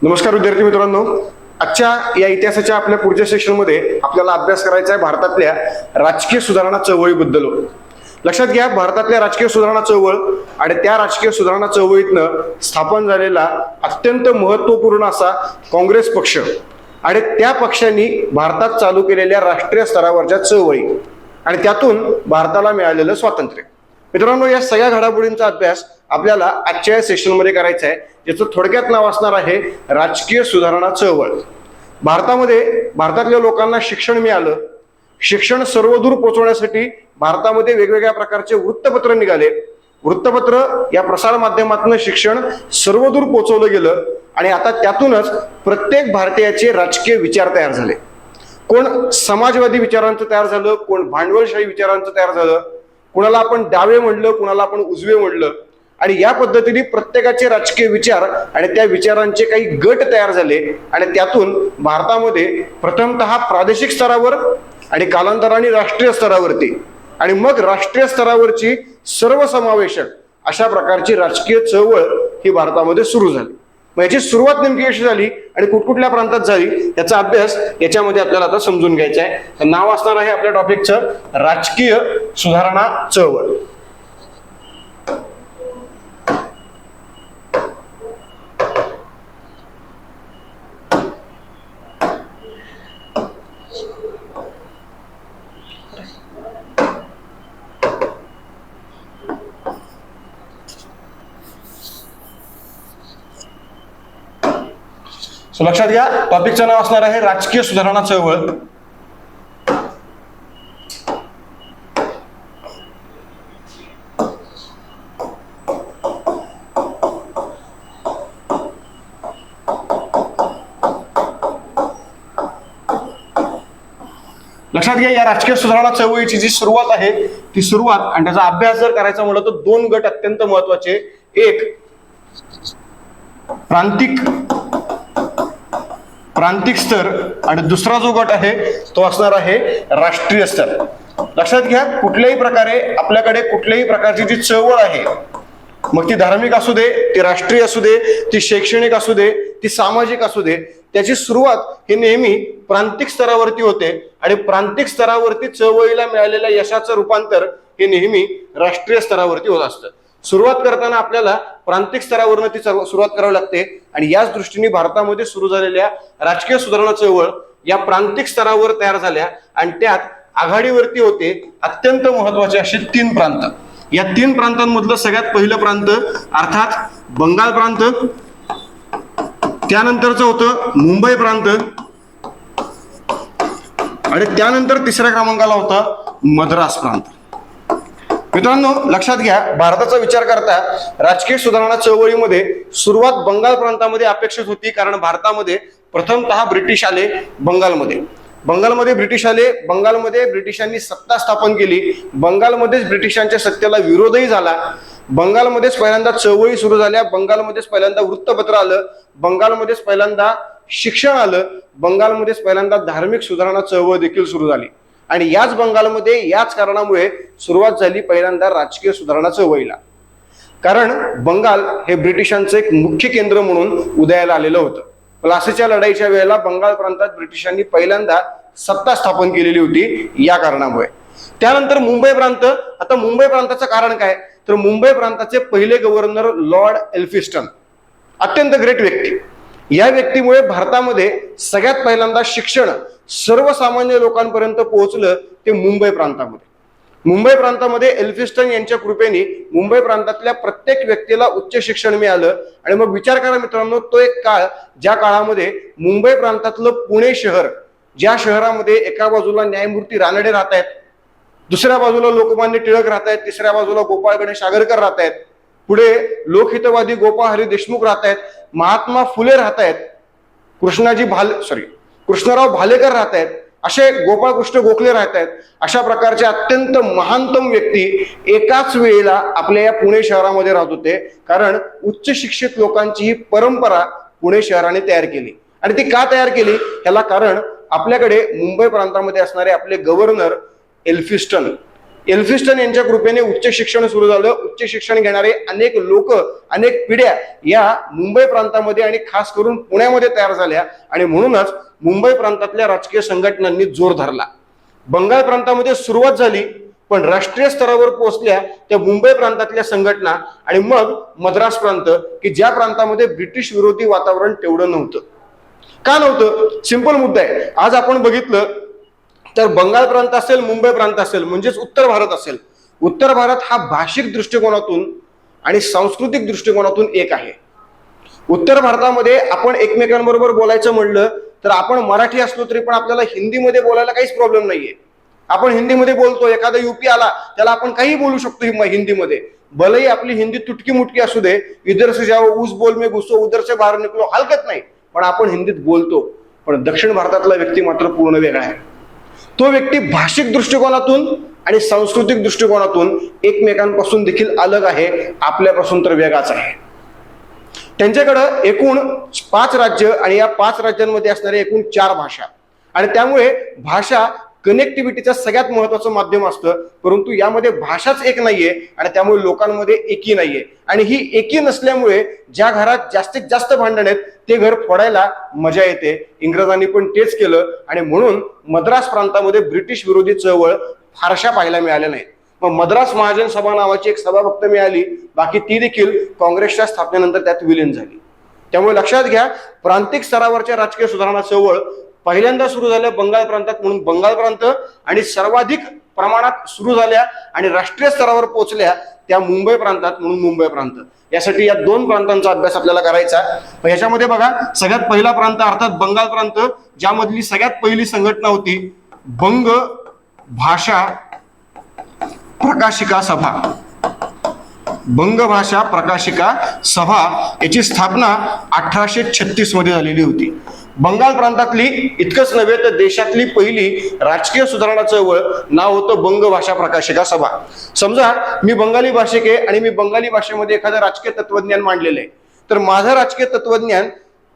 नमस्कार विद्यार्थी मित्रांनो, आजच्या या इतिहासाच्या आपल्या पुढच्या सेशनमध्ये आपल्याला अभ्यास करायचा आहे भारतातल्या राजकीय सुधारणा चळवळीबद्दल. लक्षात घ्या, भारतातल्या राजकीय सुधारणा चळवळ आणि त्या राजकीय सुधारणा चळवळीतनं स्थापन झालेला अत्यंत महत्वपूर्ण असा काँग्रेस पक्ष आणि त्या पक्षांनी भारतात चालू केलेल्या राष्ट्रीय स्तरावरच्या चळवळी आणि त्यातून भारताला मिळालेलं स्वातंत्र्य. मित्रांनो, या सगळ्या घडामोडींचा अभ्यास आपल्याला आजच्या या सेशनमध्ये करायचा आहे, ज्याचं थोडक्यात नाव असणार आहे राजकीय सुधारणा चळवळ. भारतातल्या लोकांना शिक्षण मिळालं. शिक्षण सर्वदूर पोहोचवण्यासाठी भारतामध्ये वेगवेगळ्या प्रकारचे वृत्तपत्र निघाले. वृत्तपत्र या प्रसार माध्यमातून शिक्षण सर्वदूर पोहोचवलं गेलं आणि आता त्यातूनच प्रत्येक भारतीयाचे राजकीय विचार तयार झाले. कोण समाजवादी विचारांचं तयार झालं, कोण भांडवलशाही विचारांचं तयार झालं, कुणाला आपण डावे म्हणलं, कुणाला आपण उजवे म्हणलं आणि या पद्धतीने प्रत्येकाचे राजकीय विचार आणि त्या विचारांचे काही गट तयार झाले आणि त्यातून भारतामध्ये प्रथमतः प्रादेशिक स्तरावर आणि कालांतराने राष्ट्रीय स्तरावरती आणि मग राष्ट्रीय स्तरावरची सर्वसमावेशक अशा प्रकारची राजकीय चळवळ ही भारतामध्ये सुरू झाली. मग याची सुरुवात नेमकी कशी झाली आणि कुठकुठल्या प्रांतात झाली याचा अभ्यास याच्यामध्ये आपल्याला आता समजून घ्यायचा आहे. तर नाव असणार आहे आपल्या टॉपिकचं राजकीय सुधारणा चळवळ. लक्षात घ्या, टॉपिकचं नाव असणार आहे राजकीय सुधारणा चळवळ. लक्षात घ्या, या राजकीय सुधारणा चळवळीची जी सुरुवात आहे ती सुरुवात आणि त्याचा अभ्यास जर करायचा म्हणलं तर दोन गट अत्यंत महत्वाचे. एक प्रांतिक स्तर आणि दुसरा जो गट आहे तो असणार आहे राष्ट्रीय स्तर. लक्षात घ्या, कुठल्याही प्रकारे आपल्याकडे कुठल्याही प्रकारची जी चळवळ आहे, मग ती धार्मिक असू दे, ती राष्ट्रीय असू दे, ती शैक्षणिक असू दे, ती सामाजिक असू दे, त्याची सुरुवात ही नेहमी प्रांतिक स्तरावरती होते आणि प्रांतिक स्तरावरती चळवळीला मिळालेल्या यशाचं रूपांतर हे नेहमी राष्ट्रीय स्तरावरती होत असतं. सुरुवात करताना आपल्याला प्रांतिक स्तरावरून ती सुरुवात करावी लागते आणि याच दृष्टीने भारतामध्ये सुरू झालेल्या राजकीय सुधारणा चळवळ या प्रांतिक स्तरावर तयार झाल्या आणि त्यात आघाडीवरती होते अत्यंत महत्वाचे असे तीन प्रांत. या तीन प्रांतांमधलं सगळ्यात पहिलं प्रांत अर्थात बंगाल प्रांत, त्यानंतरचं होतं मुंबई प्रांत आणि त्यानंतर तिसऱ्या क्रमांकाला होता मद्रास प्रांत. मित्रांनो, लक्षात घ्या, भारताचा विचार करता राजकीय सुधारणा चळवळीमध्ये सुरुवात बंगाल प्रांतामध्ये अपेक्षित होती, कारण भारतामध्ये प्रथमतः ब्रिटिश आले. बंगालमध्ये ब्रिटिश आले. बंगालमध्ये ब्रिटिशांनी सत्ता स्थापन केली. बंगालमध्येच ब्रिटिशांच्या सत्तेला विरोधही झाला. बंगालमध्येच पहिल्यांदा चळवळी सुरू झाल्या. बंगालमध्येच पहिल्यांदा वृत्तपत्र आलं. बंगालमध्येच पहिल्यांदा शिक्षण आलं. बंगालमध्येच पहिल्यांदा धार्मिक सुधारणा चळवळ देखील सुरू झाली आणि याच बंगालमध्ये याच कारणामुळे सुरुवात झाली पहिल्यांदा राजकीय सुधारणा चळवळीला. कारण बंगाल हे ब्रिटिशांचं एक मुख्य केंद्र म्हणून उदयाला आलेलं होतं. प्लासीच्या लढाईच्या वेळेला बंगाल प्रांतात ब्रिटिशांनी पहिल्यांदा सत्ता स्थापन केलेली होती या कारणामुळे. त्यानंतर मुंबई प्रांत. आता मुंबई प्रांताचं कारण काय, तर मुंबई प्रांताचे पहिले गव्हर्नर लॉर्ड एल्फिस्टन, अत्यंत ग्रेट व्यक्ती. या व्यक्तीमुळे भारतामध्ये सगळ्यात पहिल्यांदा शिक्षण सर्वसामान्य लोकांपर्यंत पोहोचलं ते मुंबई प्रांतामध्ये. मुंबई प्रांतामध्ये एल्फिस्टन यांच्या कृपेने मुंबई प्रांतातल्या प्रत्येक व्यक्तीला उच्च शिक्षण मिळालं. आणि मग विचार करा मित्रांनो, तो एक काळ ज्या काळामध्ये मुंबई प्रांतातलं पुणे शहर, ज्या शहरामध्ये एका बाजूला न्यायमूर्ती रानडे राहत आहेत, दुसऱ्या बाजूला लोकमान्य टिळक राहत आहेत, तिसऱ्या बाजूला गोपाळ गणेश आगरकर राहत आहेत, पुढे लोकहितवादी गोपाळ हरी देशमुख राहत आहेत, महात्मा फुले राहत आहेत, कृष्णराव भालेकर राहत आहेत, असे गोपाळकृष्ण गोखले राहत आहेत. अशा प्रकारचे अत्यंत महानतम व्यक्ती एकाच वेळेला आपल्या या पुणे शहरामध्ये राहत होते, कारण उच्च शिक्षित लोकांची ही परंपरा पुणे शहराने तयार केली. आणि ती का तयार केली याला कारण आपल्याकडे मुंबई प्रांतामध्ये असणारे आपले गव्हर्नर एल्फिस्टन एल्फिस्टन यांच्या कृपेने उच्च शिक्षण सुरू झालं. उच्च शिक्षण घेणारे अनेक लोक, अनेक पिढ्या या मुंबई प्रांतामध्ये आणि खास करून पुण्यामध्ये तयार झाल्या आणि म्हणूनच मुंबई प्रांतातल्या राजकीय संघटनांनी जोर धरला. बंगाल प्रांतामध्ये सुरुवात झाली, पण राष्ट्रीय स्तरावर पोहोचल्या त्या मुंबई प्रांतातल्या संघटना आणि मग मद्रास प्रांत, की ज्या प्रांतामध्ये ब्रिटिश विरोधी वातावरण तेवढं नव्हतं. का नव्हतं? सिंपल मुद्दा आहे. आज आपण बघितलं तर बंगाल प्रांत असेल, मुंबई प्रांत असेल, म्हणजेच उत्तर भारत असेल, उत्तर भारत हा भाषिक दृष्टिकोनातून आणि सांस्कृतिक दृष्टिकोनातून एक आहे. उत्तर भारतामध्ये आपण एकमेकांबरोबर बोलायचं म्हणलं तर आपण मराठी असलो तरी पण आपल्याला हिंदीमध्ये बोलायला काहीच प्रॉब्लेम नाहीये. आपण हिंदीमध्ये बोलतो, एखादा युपी आला त्याला आपण काही बोलू शकतो हिंदीमध्ये, भलेही आपली हिंदी तुटकी मुटकी असू दे. इधर से जाओ उस बोल में घुसो, उधर से बाहेर निकलो, हलकत नाही, पण आपण हिंदीत बोलतो. पण दक्षिण भारतातला व्यक्ती मात्र पूर्ण वेगळा आहे. तो व्यक्ती भाषिक दृष्टिकोनातून आणि सांस्कृतिक दृष्टिकोनातून एकमेकांपासून देखील अलग आहे, आपल्यापासून तर वेगळाच आहे. त्यांच्याकडं एकूण 5 राज्य आणि या 5 राज्यांमध्ये असणारे एकूण 4 भाषा, आणि त्यामुळे भाषा कनेक्टिव्हिटीचं सगळ्यात महत्वाचं माध्यम असतं. परंतु यामध्ये भाषाच एक नाहीये आणि त्यामुळे लोकांमध्ये एकी नाहीये. आणि ही एकी नसल्यामुळे ज्या घरात जास्तीत जास्त भांडण आहेत ते घर फोडायला मजा येते. इंग्रजांनी पण तेच केलं आणि म्हणून मद्रास प्रांतामध्ये ब्रिटिश विरोधी चळवळ फारशा पाहायला मिळाल्या नाहीत. मग मद्रास महाजन सभा नावाची एक सभा फक्त मिळाली, बाकी ती देखील काँग्रेसच्या स्थापनेनंतर त्यात विलीन झाली. त्यामुळे लक्षात घ्या, प्रांतिक स्तरावरच्या राजकीय सुधारणा चळवळ पहिल्यांदा सुरू झाल्या बंगाल प्रांतात म्हणून बंगाल प्रांत, आणि सर्वाधिक प्रमाणात सुरू झाल्या आणि राष्ट्रीय स्तरावर पोहोचल्या त्या मुंबई प्रांतात म्हणून मुंबई प्रांत. यासाठी या 2 प्रांतांचा अभ्यास आपल्याला करायचा. ह्याच्यामध्ये बघा, सगळ्यात पहिला प्रांत अर्थात बंगाल प्रांत, ज्यामधली सगळ्यात पहिली संघटना होती बंग भाषा प्रकाशिका सभा. बंग भाषा प्रकाशिका सभा याची स्थापना 1836 मध्ये झालेली होती. बंगाल प्रांतातली इतकंच नव्हे तर देशातली पहिली राजकीय सुधारणा चळवळ नाव होतं बंग भाषा प्रकाशिका सभा. समजा मी बंगाली भाषिक आहे आणि मी बंगाली भाषेमध्ये एखादं राजकीय तत्वज्ञान मांडलेलं आहे, तर माझं राजकीय तत्वज्ञान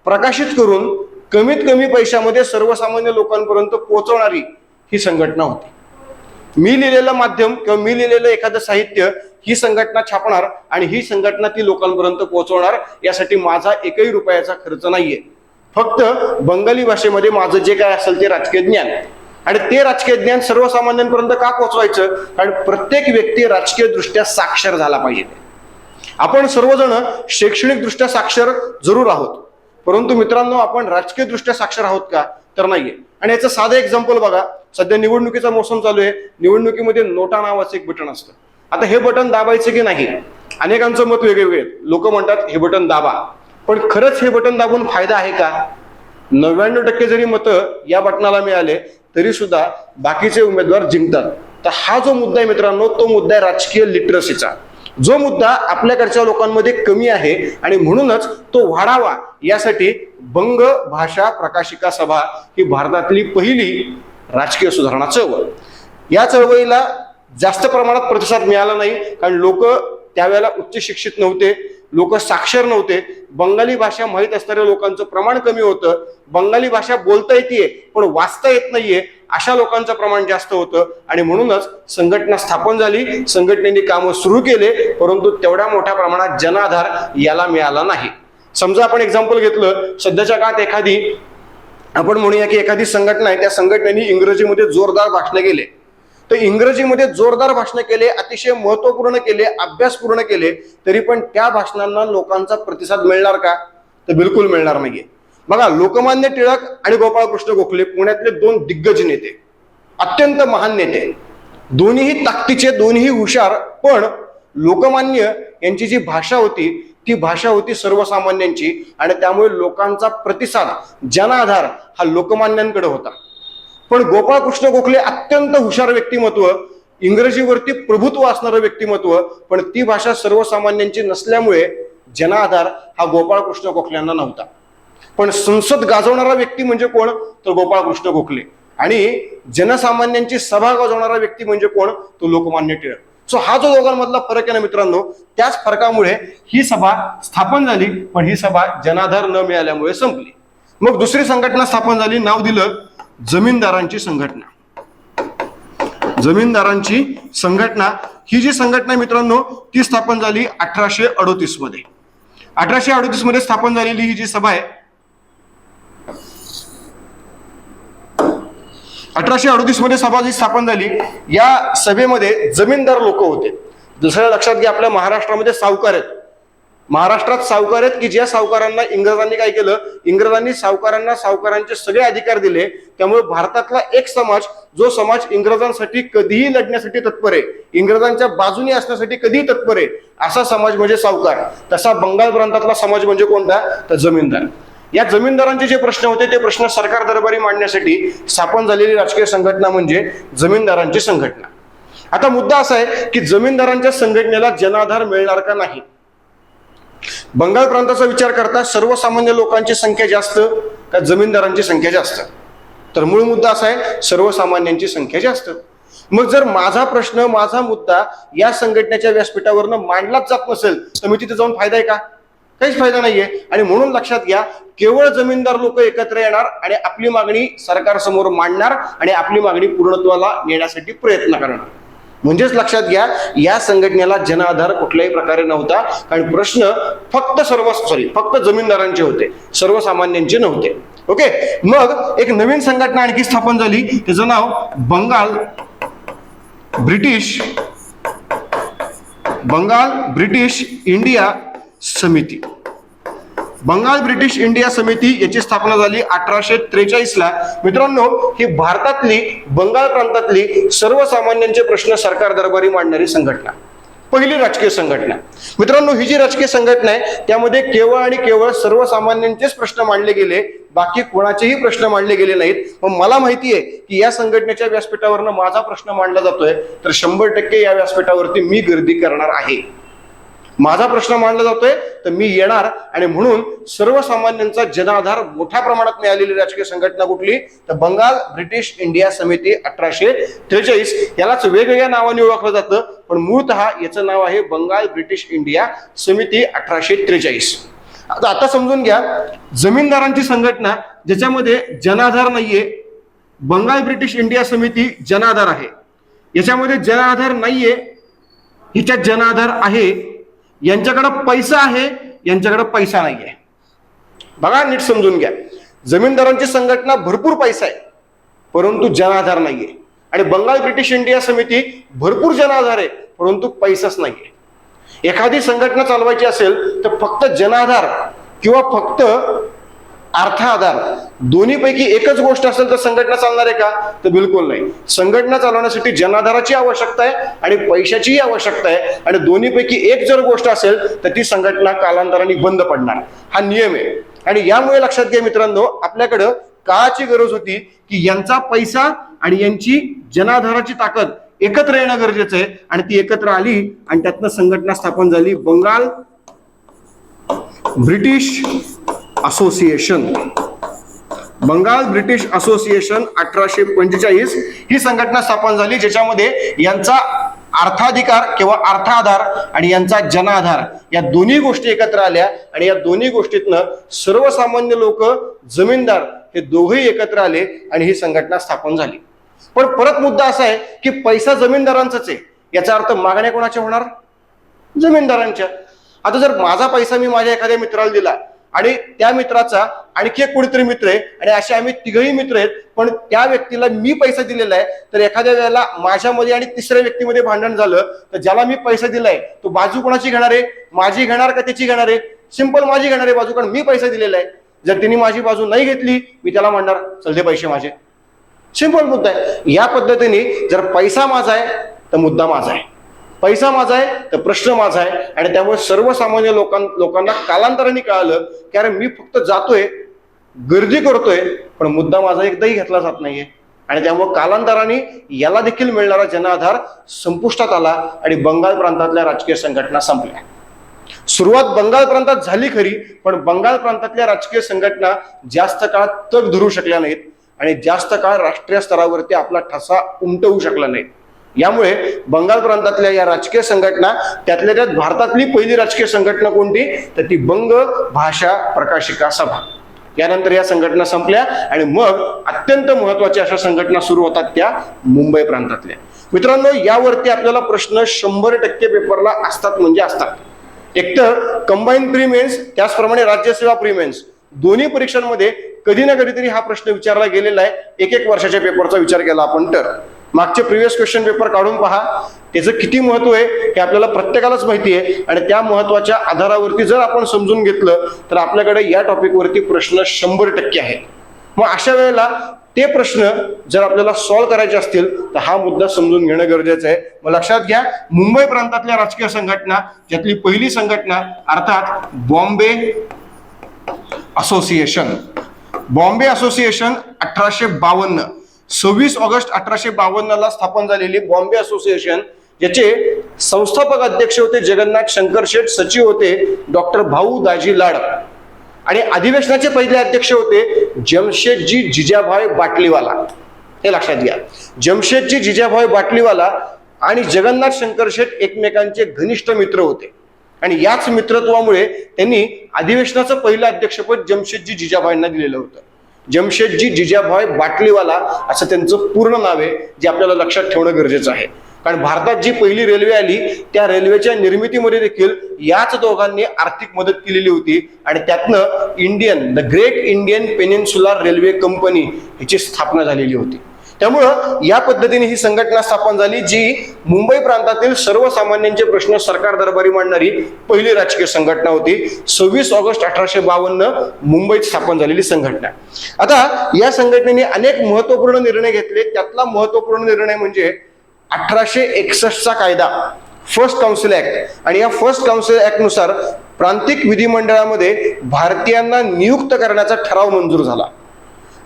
प्रकाशित करून कमीत कमी पैशामध्ये सर्वसामान्य लोकांपर्यंत पोहोचवणारी ही संघटना होती. मी लिहिलेलं माध्यम किंवा मी लिहिलेलं एखादं साहित्य ही संघटना छापणार आणि ही संघटना ती लोकांपर्यंत पोहोचवणार. यासाठी माझा एकही रुपयाचा खर्च नाहीये. फक्त बंगाली भाषेमध्ये माझं जे काय असेल ते राजकीय ज्ञान, आणि ते राजकीय ज्ञान सर्वसामान्यांपर्यंत का पोहोचवायचं? कारण प्रत्येक व्यक्ती राजकीय दृष्ट्या साक्षर झाला पाहिजे. आपण सर्वजण शैक्षणिक दृष्ट्या साक्षर जरूर आहोत, परंतु मित्रांनो आपण राजकीय दृष्ट्या साक्षर आहोत का? तर नाहीये. आणि याचं साधं एक्झाम्पल बघा, सध्या निवडणुकीचा मोसम चालू आहे. निवडणुकीमध्ये नोटा नावाचं एक बटन असतं. आता हे बटन दाबायचं की नाही, अनेकांचं मत वेगवेगळे. लोक म्हणतात हे बटन दाबा, पण खरंच हे बटन दाबून फायदा आहे का? 99% जरी मतं या बटनाला मिळाले तरी सुद्धा बाकीचे उमेदवार जिंकतात. तर हा जो मुद्दा आहे मित्रांनो, तो मुद्दा आहे राजकीय लिटरसीचा. जो मुद्दा आपल्याकडच्या लोकांमध्ये कमी आहे आणि म्हणूनच तो वाढावा यासाठी बंग भाषा प्रकाशिका सभा ही भारतातली पहिली राजकीय सुधारणा चळवळ. या चळवळीला जास्त प्रमाणात प्रतिसाद मिळाला नाही, कारण लोक त्यावेळेला उच्च शिक्षित नव्हते, लोक साक्षर नव्हते. बंगाली भाषा माहीत असणाऱ्या लोकांचं प्रमाण कमी होतं. बंगाली भाषा बोलता येते पण वाचता येत नाहीये अशा लोकांचं प्रमाण जास्त होतं आणि म्हणूनच संघटना स्थापन झाली. संघटनेने कामं सुरू केले, परंतु तेवढ्या मोठ्या प्रमाणात जनाधार याला मिळाला नाही. समजा आपण एक्झाम्पल घेतलं, सध्याच्या काळात एखादी आपण म्हणूया की एखादी संघटना आहे, त्या संघटनेने इंग्रजीमध्ये जोरदार भाषण केले, तर इंग्रजीमध्ये जोरदार भाषण केले, अतिशय महत्वपूर्ण केले, अभ्यास पूर्ण केले, तरी पण त्या भाषणांना लोकांचा प्रतिसाद मिळणार का? तर बिलकुल मिळणार नाहीये. बघा, लोकमान्य टिळक आणि गोपाळकृष्ण गोखले पुण्यातले 2 दिग्गज नेते, अत्यंत महान नेते, दोन्हीही ताकदीचे, दोन्ही हुशार. पण लोकमान्य यांची जी भाषा होती ती भाषा होती सर्वसामान्यांची आणि त्यामुळे लोकांचा प्रतिसाद, जनाधार हा लोकमान्यांकडे होता. पण गोपाळकृष्ण गोखले अत्यंत हुशार व्यक्तिमत्व, इंग्रजीवरती प्रभुत्व असणारं व्यक्तिमत्व, पण ती भाषा सर्वसामान्यांची नसल्यामुळे जनाधार हा गोपाळकृष्ण गोखल्यांना नव्हता. पण संसद गाजवणारा व्यक्ती म्हणजे कोण? तर गोपाळकृष्ण गोखले. आणि जनसामान्यांची सभा गाजवणारा व्यक्ती म्हणजे कोण? तो लोकमान्य टिळक. सो हा जो दोघांमधला फरक आहे ना मित्रांनो, त्याच फरकामुळे ही सभा स्थापन झाली, पण ही सभा जनाधार न मिळाल्यामुळे संपली. मग दुसरी संघटना स्थापन झाली, नाव दिलं जमीनदारांची संघटना. जमीनदारांची संघटना, ही जी संघटना मित्रांनो ती स्थापन झाली 1838 मध्ये. 1838 मध्ये स्थापन झालेली ही जी सभा आहे, 1838 मध्ये सभा जी स्थापन झाली, या सभेमध्ये जमीनदार लोक होते. दुसऱ्या लक्षात घ्या, आपल्या महाराष्ट्रामध्ये सावकार आहेत. महाराष्ट्रात सावकार आहेत की ज्या सावकारांना इंग्रजांनी काय केलं, इंग्रजांनी सावकारांना सावकारांचे सगळे अधिकार दिले. त्यामुळे भारतातला एक समाज, जो समाज इंग्रजांसाठी कधीही लढण्यासाठी तत्पर आहे, इंग्रजांच्या बाजूने असण्यासाठी कधीही तत्पर आहे, असा समाज म्हणजे सावकार. तसा बंगाल प्रांतातला समाज म्हणजे कोणता, तर जमीनदार. या जमीनदारांचे जे प्रश्न होते ते प्रश्न सरकार दरबारी मांडण्यासाठी स्थापन झालेली राजकीय संघटना म्हणजे जमीनदारांची संघटना. आता मुद्दा असा आहे की जमीनदारांच्या संघटनेला जनाधार मिळणार का नाही. बंगाल प्रांताचा विचार करता सर्वसामान्य लोकांची संख्या जास्त का जमीनदारांची संख्या जास्त, तर मूळ मुद्दा असा आहे सर्वसामान्यांची संख्या जास्त. मग जर माझा प्रश्न, माझा मुद्दा या संघटनेच्या व्यासपीठावरनं मांडलाच जात नसेल तर मी तिथे जाऊन फायदा आहे का, काहीच फायदा नाहीये. आणि म्हणून लक्षात घ्या, केवळ जमीनदार लोक एकत्र येणार आणि आपली मागणी सरकारसमोर मांडणार आणि आपली मागणी पूर्णत्वाला नेण्यासाठी प्रयत्न करणार. म्हणजेच लक्षात घ्या, या संघटनेला जनाधार कुठल्याही प्रकारे नव्हता, कारण प्रश्न फक्त जमीनदारांचे होते, सर्वसामान्यांचे नव्हते. ओके, मग एक नवीन संघटना आणखी स्थापन झाली, त्याचं नाव बंगाल ब्रिटिश इंडिया समिती. बंगाल ब्रिटिश इंडिया समिती याची स्थापना झाली 1843 ला. मित्रांनो, ही भारतातली, बंगाल प्रांतातली सर्वसामान्यांचे प्रश्न सरकार दरबारी मांडणारी संघटना, पहिली राजकीय संघटना. मित्रांनो, ही जी राजकीय संघटना आहे त्यामध्ये केवळ आणि केवळ सर्वसामान्यांचेच प्रश्न मांडले गेले, बाकी कोणाचेही प्रश्न मांडले गेले नाहीत. मग मला माहिती आहे की या संघटनेच्या व्यासपीठावरनं माझा प्रश्न मांडला जातोय, तर 100% या व्यासपीठावरती मी गर्दी करणार आहे. माझा प्रश्न मांडला जातोय तर मी येणार. आणि म्हणून सर्वसामान्यांचा जनाधार मोठ्या प्रमाणात मिळालेली राजकीय संघटना कुठली, तर बंगाल ब्रिटिश इंडिया समिती 1843. यालाच वेगवेगळ्या नावाने ओळखलं जातं, पण मूळतः याचं नाव आहे बंगाल ब्रिटिश इंडिया समिती 1843. आता समजून घ्या, जमीनदारांची संघटना ज्याच्यामध्ये जनाधार नाहीये, बंगाल ब्रिटिश इंडिया समिती जनाधार आहे. याच्यामध्ये जनाधार नाहीये, ह्याच्यात जनाधार आहे. यांच्याकडे पैसा आहे, यांच्याकडे पैसा नाहीये. बघा, नीट समजून घ्या, जमीनदारांची संघटना भरपूर पैसा आहे परंतु जनाधार नाहीये, आणि बंगाल ब्रिटिश इंडिया समिती भरपूर जनाधार आहे परंतु पैसाच नाहीये. एखादी संघटना चालवायची असेल तर फक्त जनाधार किंवा फक्त अर्थाधार दोन्हीपैकी एकच गोष्ट असेल तर संघटना चालणार आहे का, तर बिलकुल नाही. संघटना चालवण्यासाठी जनाधाराची आवश्यकता आहे आणि पैशाचीही आवश्यकता आहे, आणि दोन्हीपैकी एक जर गोष्ट असेल तर ती संघटना कालांतराने बंद पडणार. हा नियम आहे. आणि यामुळे लक्षात घ्या मित्रांनो, आपल्याकडं काळाची गरज होती की यांचा पैसा आणि यांची जनाधाराची ताकद एकत्र येणं गरजेचं आहे, आणि ती एकत्र आली आणि त्यातनं संघटना स्थापन झाली Bengal British Association. Bengal British Association 1845 ही संघटना स्थापन झाली, ज्याच्यामध्ये यांचा अर्थाधिकार किंवा अर्थाधार आणि यांचा जनाधार या दोन्ही गोष्टी एकत्र आल्या, आणि या दोन्ही गोष्टीतनं सर्वसामान्य लोक, जमीनदार हे दोघेही एकत्र आले आणि ही संघटना स्थापन झाली. पण परत मुद्दा असा आहे की पैसा जमीनदारांचाच आहे, याचा अर्थ मागण्या कोणाच्या होणार, जमीनदारांच्या. आता जर माझा पैसा मी माझ्या एखाद्या मित्राला दिला आणि त्या मित्राचा आणखी एक कोणीतरी मित्र आहे आणि असे आम्ही तिघही मित्र आहेत, पण त्या व्यक्तीला मी पैसा दिलेला आहे, तर एखाद्या वेळेला माझ्यामध्ये आणि तिसऱ्या व्यक्तीमध्ये भांडण झालं तर ज्याला मी पैसा दिलाय तो बाजू कोणाची घेणार आहे, माझी घेणार का त्याची घेणार आहे? सिंपल माझी घेणार आहे बाजू, कारण मी पैसा दिलेला आहे. जर त्यांनी माझी बाजू नाही घेतली मी त्याला म्हणणार चल दे पैसे माझे. सिंपल मुद्दा आहे. या पद्धतीने जर पैसा माझा आहे तर मुद्दा माझा आहे, पैसा माझा आहे तर प्रश्न माझा आहे, आणि त्यामुळे सर्वसामान्य लोकांना कालांतराने कळालं की अरे मी फक्त जातोय, गर्दी करतोय, पण मुद्दा माझा एकदाही घेतला जात नाहीये. आणि त्यामुळे कालांतराने याला देखील मिळणारा जनाधार संपुष्टात आला आणि बंगाल प्रांतातल्या राजकीय संघटना संपल्या. सुरुवात बंगाल प्रांतात झाली खरी, पण बंगाल प्रांतातल्या राजकीय संघटना जास्त काळ तग धरू शकल्या नाहीत आणि जास्त काळ राष्ट्रीय स्तरावरती आपला ठसा उमटवू शकला नाही. यामुळे बंगाल प्रांतातल्या या राजकीय संघटना, त्यातल्या त्यात भारतातली पहिली राजकीय संघटना कोणती, तर ती बंग भाषा प्रकाशिका सभा. यानंतर या संघटना संपल्या आणि मग अत्यंत महत्वाच्या अशा संघटना सुरू होतात त्या मुंबई प्रांतातल्या. मित्रांनो, यावरती आपल्याला प्रश्न 100% पेपरला असतात म्हणजे असतात. एकतर कंबाईन प्री मेन्स, त्याचप्रमाणे राज्यसेवा प्री मेन्स, दोन्ही परीक्षांमध्ये कधी ना कधीतरी हा प्रश्न विचारला गेलेला आहे. एक वर्षाच्या पेपरचा विचार केला आपण तर मागचे प्रिव्हियस क्वेश्चन पेपर काढून पहा, त्याचं किती महत्व आहे हे आपल्याला प्रत्येकालाच माहिती आहे. आणि त्या महत्वाच्या आधारावरती जर आपण समजून घेतलं तर आपल्याकडे या टॉपिकवरती प्रश्न 100% आहेत. मग अशा वेळेला ते प्रश्न जर आपल्याला सॉल्व्ह करायचे असतील तर हा मुद्दा समजून घेणं गरजेचं आहे. मग लक्षात घ्या, मुंबई प्रांतातल्या राजकीय संघटना, त्यातली पहिली संघटना अर्थात Bombay association. Bombay association 1852, 26 August 1852 ला स्थापन झालेली बॉम्बे असोसिएशन, ज्याचे संस्थापक अध्यक्ष होते जगन्नाथ शंकर शेठ, सचिव होते डॉक्टर भाऊ दाजी लाड आणि अधिवेशनाचे पहिले अध्यक्ष होते जमशेदजी जिजाभाई बाटलीवाला. हे लक्षात घ्या, जमशेदजी जिजाभाई बाटलीवाला आणि जगन्नाथ शंकर शेठ एकमेकांचे घनिष्ठ मित्र होते आणि याच मित्रत्वामुळे त्यांनी अधिवेशनाचं पहिलं अध्यक्षपद जमशेदजी जिजाभाईंना दिलेलं होतं. जमशेदजी जिजाभाई बाटलीवाला असं त्यांचं पूर्ण नाव आहे, जे आपल्याला लक्षात ठेवणं गरजेचं आहे. कारण भारतात जी पहिली रेल्वे आली त्या रेल्वेच्या निर्मितीमध्ये देखील याच दोघांनी आर्थिक मदत केलेली होती आणि त्यातनं the great Indian peninsular railway company ह्याची स्थापना झालेली होती. त्यामुळं या पद्धतीने ही संघटना स्थापन झाली, जी मुंबई प्रांतातील सर्वसामान्यांचे प्रश्न सरकार दरबारी मांडणारी पहिली राजकीय संघटना होती. 26 ऑगस्ट 1852 मुंबईत स्थापन झालेली संघटना. आता या संघटनेने अनेक महत्वपूर्ण निर्णय घेतले. त्यातला महत्वपूर्ण निर्णय म्हणजे 1861 चा कायदा, फर्स्ट काउन्सिल ऍक्ट. आणि या फर्स्ट काउन्सिल ऍक्ट नुसार प्रांतिक विधिमंडळामध्ये भारतीयांना नियुक्त करण्याचा ठराव मंजूर झाला.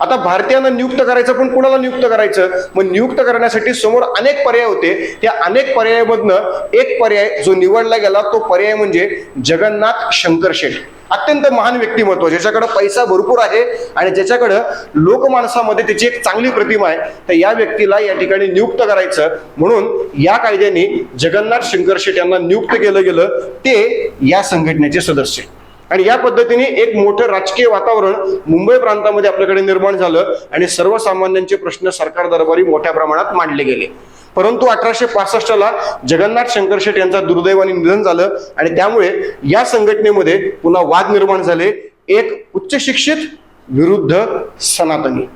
आता भारतीयांना नियुक्त करायचं, पण कुणाला नियुक्त करायचं? मग नियुक्त करण्यासाठी समोर अनेक पर्याय होते. त्या अनेक पर्यायामधनं एक पर्याय जो निवडला गेला तो पर्याय म्हणजे जगन्नाथ शंकर शेठ. अत्यंत महान व्यक्तिमत्व, ज्याच्याकडे पैसा भरपूर आहे आणि ज्याच्याकडे लोकमानसामध्ये त्याची एक चांगली प्रतिमा आहे, तर या व्यक्तीला या ठिकाणी नियुक्त करायचं म्हणून या कायद्याने जगन्नाथ शंकर शेठ यांना नियुक्त केलं गेलं. ते या संघटनेचे सदस्य. आणि या पद्धतीने एक मोठं राजकीय वातावरण मुंबई प्रांतामध्ये आपल्याकडे निर्माण झालं आणि सर्वसामान्यांचे प्रश्न सरकार दरबारी मोठ्या प्रमाणात मांडले गेले. परंतु 1865 ला जगन्नाथ शंकर शेठ यांचा दुर्दैवाने निधन झालं आणि त्यामुळे या संघटनेमध्ये पुन्हा वाद निर्माण झाले. एक उच्च शिक्षित विरुद्ध सनातनी.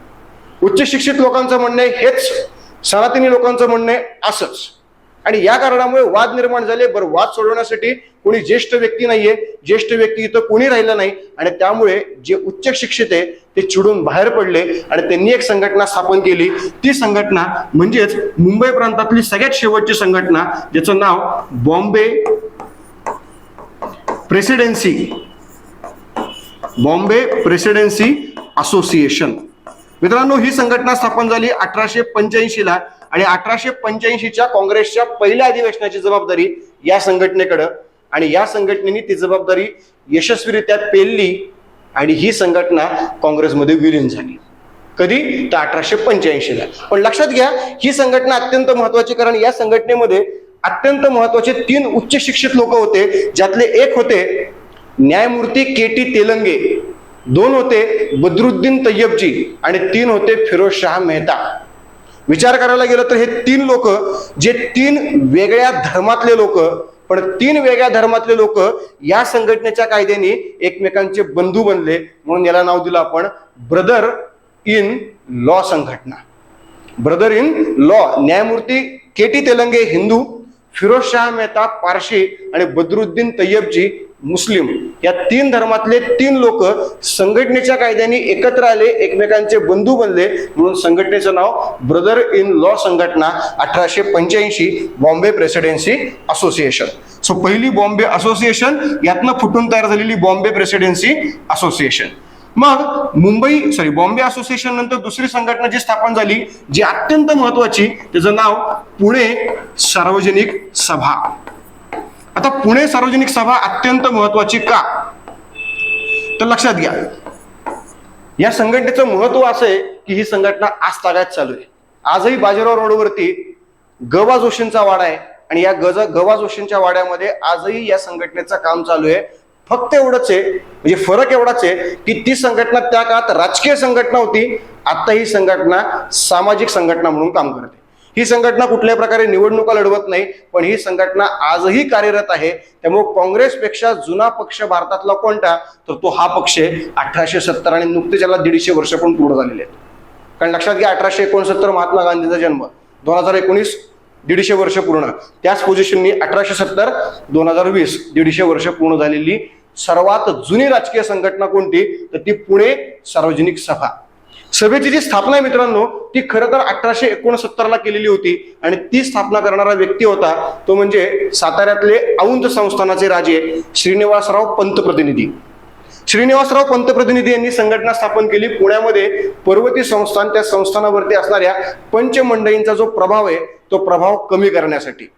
उच्च शिक्षित लोकांचं म्हणणे हेच, सनातनी लोकांचं म्हणणे असंच. आणि या कारणामुळे वाद निर्माण झाले. बरं, वाद सोडवण्यासाठी कोणी ज्येष्ठ व्यक्ती नाहीये, ज्येष्ठ व्यक्ती इथं कोणी राहिलं नाही आणि त्यामुळे जे उच्च शिक्षित आहे ते चिडून बाहेर पडले आणि त्यांनी एक संघटना स्थापन केली. ती संघटना म्हणजेच मुंबई प्रांतातली सगळ्यात शेवटची संघटना, ज्याचं नाव Bombay presidency, Bombay presidency association. मित्रांनो, ही संघटना स्थापन झाली 1885 ला आणि 1885च्या काँग्रेसच्या पहिल्या अधिवेशनाची जबाबदारी या संघटनेकडे आणि या संघटनेने ती जबाबदारी यशस्वीरित्या पेलली आणि ही संघटना काँग्रेसमध्ये विलीन झाली. कधी? तर 1885 ला. पण लक्षात घ्या, ही संघटना अत्यंत महत्वाची, कारण या संघटनेमध्ये अत्यंत महत्वाचे 3 उच्च शिक्षित लोक होते, ज्यातले एक होते न्यायमूर्ती के.टी. तेलंगे, 2 होते बद्रुद्दीन तय्यबजी आणि 3 होते फिरोजशाह मेहता. विचार करायला गेलं तर हे 3 लोक, जे 3 वेगळ्या धर्मातले लोक, पण 3 वेगळ्या धर्मातले लोक या संघटनेच्या कायद्याने एकमेकांचे बंधू बनले म्हणून याला नाव दिलं आपण ब्रदर इन लॉ संघटना. Brother in law. न्यायमूर्ती के.टी. तेलंगे हिंदू, फिरोजशाह मेहता पारशी आणि बद्रुद्दीन तय्यबजी मुस्लिम, या 3 धर्मातले 3 लोक संघटनेच्या कायद्याने एकत्र आले, एकमेकांचे बंधू बनले म्हणून संघटनेचं नाव ब्रदर इन लॉ संघटना 1885 बॉम्बे प्रेसिडेन्सी असोसिएशन. सो पहिली बॉम्बे असोसिएशन, यातनं फुटून तयार झालेली बॉम्बे प्रेसिडेन्सी असोसिएशन. मग बॉम्बे असोसिएशन नंतर दुसरी संघटना जी स्थापन झाली, जी अत्यंत महत्वाची, त्याचं नाव पुणे सार्वजनिक सभा. आता पुणे सार्वजनिक सभा अत्यंत महत्वाची का? तर लक्षात घ्या, या संघटनेचं महत्व असं आहे की ही संघटना आज तागायत चालू आहे. आजही बाजीराव रोडवरती गवा जोशींचा वाडा आहे आणि या गवा जोशींच्या वाड्यामध्ये आजही या संघटनेचं काम चालू आहे. फक्त एवढंच आहे, म्हणजे फरक एवढाच आहे की ती संघटना त्या काळात राजकीय संघटना होती, आता ही संघटना सामाजिक संघटना म्हणून काम करते. ही संघटना कुठल्याही प्रकारे निवडणुका लढवत नाही, पण ही संघटना आजही कार्यरत आहे. त्यामुळे काँग्रेसपेक्षा जुना पक्ष भारतातला कोणता, तर तो हा पक्ष आहे. 1870 आणि नुकतेच त्याला 150 वर्ष पण पूर्ण झालेले आहेत. कारण लक्षात घ्या, 1869 महात्मा गांधींचा जन्म, 2019 150 वर्ष पूर्ण. त्याच पोझिशननी 1870 2020 150 वर्ष पूर्ण झालेली सर्वात जुनी राजकीय संघटना कोणती, तर ती पुणे सार्वजनिक सभा. सभेची जी स्थापना आहे मित्रांनो, ती खरं तर 1869 केलेली होती आणि ती स्थापना करणारा व्यक्ती होता तो म्हणजे साताऱ्यातले औंध संस्थानाचे राजे श्रीनिवासराव पंतप्रतिनिधी. श्रीनिवासराव पंतप्रतिनिधी यांनी संघटना स्थापन केली पुण्यामध्ये. पर्वती संस्थान, त्या संस्थानावरती असणाऱ्या पंचमंडळींचा जो प्रभाव आहे तो प्रभाव कमी करण्यासाठी.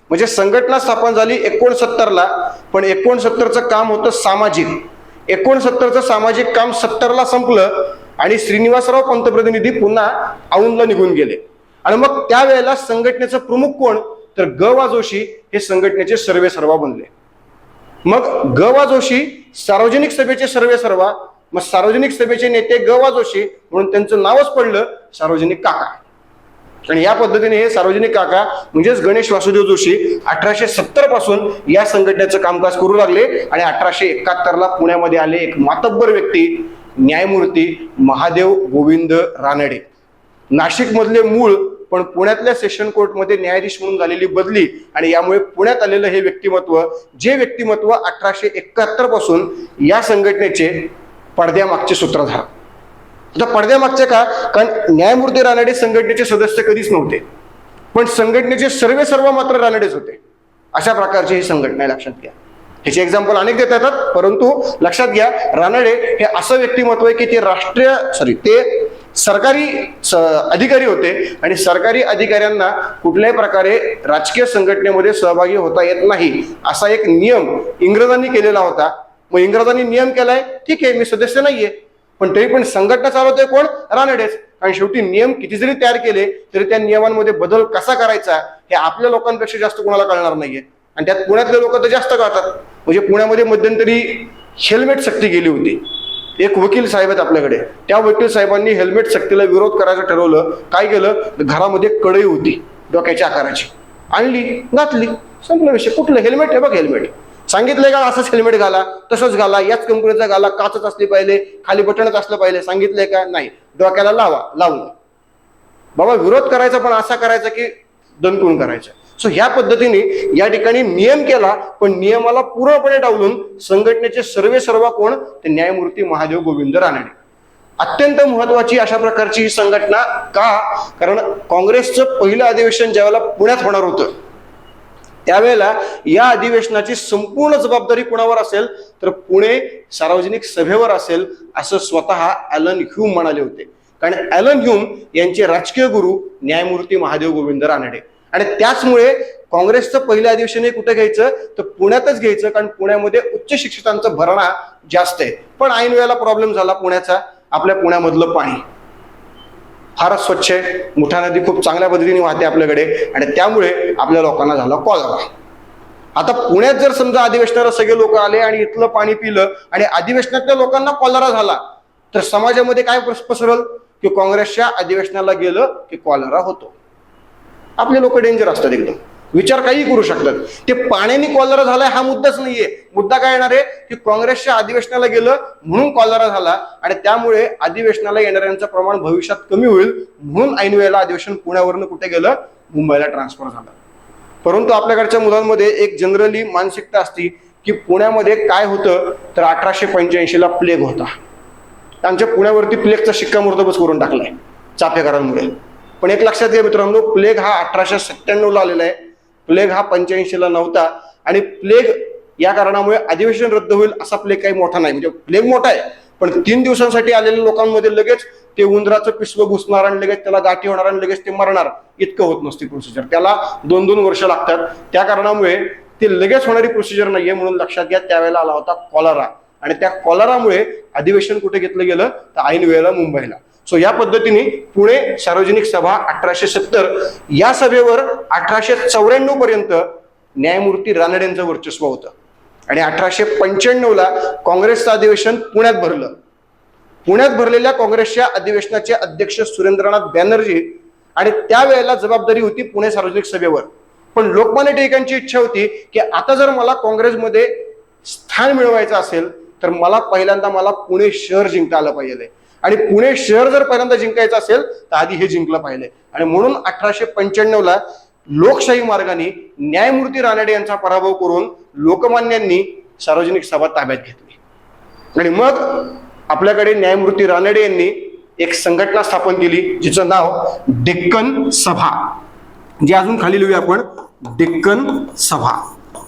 म्हणजे संघटना स्थापन झाली 69ला, पण 69चं काम होतं सामाजिक. 69चं सामाजिक काम 70ला संपलं आणि श्रीनिवासराव पंतप्रतिनिधी पुन्हा औंधला निघून गेले. आणि मग त्यावेळेला संघटनेचं प्रमुख कोण, तर ग वा जोशी हे संघटनेचे सर्वेसर्वा बनले. मग ग वा जोशी सार्वजनिक सभेचे सर्वेसर्वा, मग सार्वजनिक सभेचे नेते ग वा जोशी, म्हणून त्यांचं नावच पडलं सार्वजनिक काका. आणि या पद्धतीने हे सार्वजनिक काका म्हणजेच गणेश वासुदेव जोशी 1870 पासून या संघटनेचं कामकाज करू लागले. आणि 1871ला पुण्यामध्ये आले एक मातब्बर व्यक्ती, न्यायमूर्ती महादेव गोविंद रानडे. नाशिक मधले मूळ, पण पुण्यातल्या सेशन कोर्टमध्ये न्यायाधीश म्हणून झालेली बदली, आणि यामुळे पुण्यात आलेलं हे व्यक्तिमत्व, जे व्यक्तिमत्व 1871 पासून या संघटनेचे पडद्यामागचे सूत्रधार. आता पडद्यामागचे का, कारण न्यायमूर्ती रानडे संघटनेचे सदस्य कधीच नव्हते, पण संघटनेचे सर्वेसर्वा मात्र रानडेच होते. अशा प्रकारची ही संघटना आहे, लक्षात घ्या. ह्याचे एक्झाम्पल अनेक देता येतात, परंतु लक्षात घ्या, रानडे हे असं व्यक्तिमत्व आहे की ते सरकारी अधिकारी होते आणि सरकारी अधिकाऱ्यांना कुठल्याही प्रकारे राजकीय संघटनेमध्ये सहभागी होता येत नाही असा एक नियम इंग्रजांनी केलेला होता. मग इंग्रजांनी नियम केलाय, ठीक आहे, मी सदस्य नाहीये, पण तरी पण संघटना चालवतोय कोण, रानडेच. कारण शेवटी नियम किती जरी तयार केले तरी त्या नियमांमध्ये बदल कसा करायचा हे आपल्या लोकांपेक्षा जास्त कोणाला कळणार नाहीये. आणि त्यात पुण्यातले लोक तर जास्त कळतात. म्हणजे पुण्यामध्ये मध्यंतरी हेल्मेट सक्ती गेली होती. एक वकील साहेब आहेत आपल्याकडे, त्या वकील साहेबांनी हेल्मेट सक्तीला विरोध करायचं ठरवलं. काय केलं, घरामध्ये कढई होती डोक्याच्या आकाराची, आणली, घातली, संपला विषय. कुठलं हेल्मेट, हे बघ हेल्मेट, सांगितलंय का असंच हेल्मेट घाला, तसंच घाला, याच कंपनीचा घाला, काचच असली पाहिजे, खाली बटनच असलं पाहिजे, सांगितलंय का, नाही, डोक्याला लावा, लावलं. बाबा विरोध करायचा, पण असा करायचा की दणकून करायचा. सो ह्या पद्धतीने या ठिकाणी नियम केला, पण नियमाला पूर्णपणे डावलून संघटनेचे सर्वेसर्वा कोण, ते न्यायमूर्ती महादेव गोविंद रानडे. अत्यंत महत्वाची अशा प्रकारची ही संघटना. का, कारण काँग्रेसचं पहिलं अधिवेशन ज्यावेळेला पुण्यात होणार होतं त्यावेळेला या अधिवेशनाची संपूर्ण जबाबदारी कुणावर असेल, तर पुणे सार्वजनिक सभेवर असेल, असं स्वतः ॲलन ह्यूम म्हणाले होते. कारण ॲलन ह्यूम यांचे राजकीय गुरु न्यायमूर्ती महादेव गोविंद रानडे. आणि त्याचमुळे काँग्रेसचं पहिलं अधिवेशन हे कुठे घ्यायचं, तर पुण्यातच घ्यायचं, कारण पुण्यामध्ये उच्च शिक्षितांचं भरणा जास्त आहे. पण ऐन वेळेला प्रॉब्लेम झाला पुण्याचा. आपल्या पुण्यामधलं पाणी फारच स्वच्छ आहे, मुठा नदी खूप चांगल्या पद्धतीने वाहते आपल्याकडे, आणि त्यामुळे आपल्या लोकांना झाला कॉलरा. आता पुण्यात जर समजा अधिवेशनाला सगळे लोक आले आणि इथलं पाणी पिलं आणि अधिवेशनातल्या लोकांना कॉलरा झाला, तर समाजामध्ये काय पसरल की काँग्रेसच्या अधिवेशनाला गेलं की कॉलरा होतो. आपले लोक डेंजर असतात एकदम, विचार काही करू शकतात. ते पाण्याने कॉलरा झालाय हा मुद्दाच नाहीये. मुद्दा काय येणार आहे की काँग्रेसच्या अधिवेशनाला गेलं म्हणून कॉलरा झाला, आणि त्यामुळे अधिवेशनाला येणाऱ्यांचं प्रमाण भविष्यात कमी होईल, म्हणून ऐन वेळेला अधिवेशन पुण्यावरनं कुठे गेलं, मुंबईला ट्रान्सफर झालं. परंतु आपल्याकडच्या मुलांमध्ये एक जनरली मानसिकता असती की पुण्यामध्ये काय होतं, तर 1885ला प्लेग होता. आमच्या पुण्यावरती प्लेगचा शिक्कामोर्तबच करून टाकलाय चाफेकरांमुळे. पण एक लक्षात घ्या मित्रांनो, प्लेग हा 1897ला आलेला आहे, प्लेग हा 85ला नव्हता. आणि प्लेग या कारणामुळे अधिवेशन रद्द होईल असा प्लेग काही मोठा नाही. म्हणजे प्लेग मोठा आहे, पण 3 दिवसांसाठी आलेल्या लोकांमध्ये लगेच ते उंदराचं पिशवं घुसणार आणि लगेच त्याला गाठी होणार आणि लगेच ते मरणार, इतकं होत नसते प्रोसिजर. त्याला 2-2 वर्ष लागतात. त्या कारणामुळे ते लगेच होणारी प्रोसिजर नाहीये. म्हणून लक्षात घ्या, त्यावेळेला आला होता कॉलरा, आणि त्या कॉलरामुळे अधिवेशन कुठे घेतलं गेलं, तर ऐन वेळेला मुंबईला. सो या पद्धतीने पुणे सार्वजनिक सभा 1870, या सभेवर 1894 पर्यंत न्यायमूर्ती रानडेंचं वर्चस्व होतं. आणि 1895ला काँग्रेसचं अधिवेशन पुण्यात भरलं. पुण्यात भरलेल्या काँग्रेसच्या अधिवेशनाचे अध्यक्ष सुरेंद्रनाथ बॅनर्जी आणि त्यावेळेला जबाबदारी होती पुणे सार्वजनिक सभेवर. पण लोकमान्य टिळकांची इच्छा होती की आता जर मला काँग्रेसमध्ये स्थान मिळवायचं असेल तर मला पहिल्यांदा पुणे शहर जिंकता आलं पाहिजे आणि पुणे शहर जर पहिल्यांदा जिंकायचं असेल तर आधी हे जिंकलं पाहिजे. आणि म्हणून 1895ला लोकशाही मार्गाने न्यायमूर्ती रानडे यांचा पराभव करून लोकमान्यांनी सार्वजनिक सभा ताब्यात घेतली. आणि मग आपल्याकडे न्यायमूर्ती रानडे यांनी एक संघटना स्थापन केली जिचं नाव डेक्कन सभा, जे अजून खाली लिहूया आपण, डेक्कन सभा.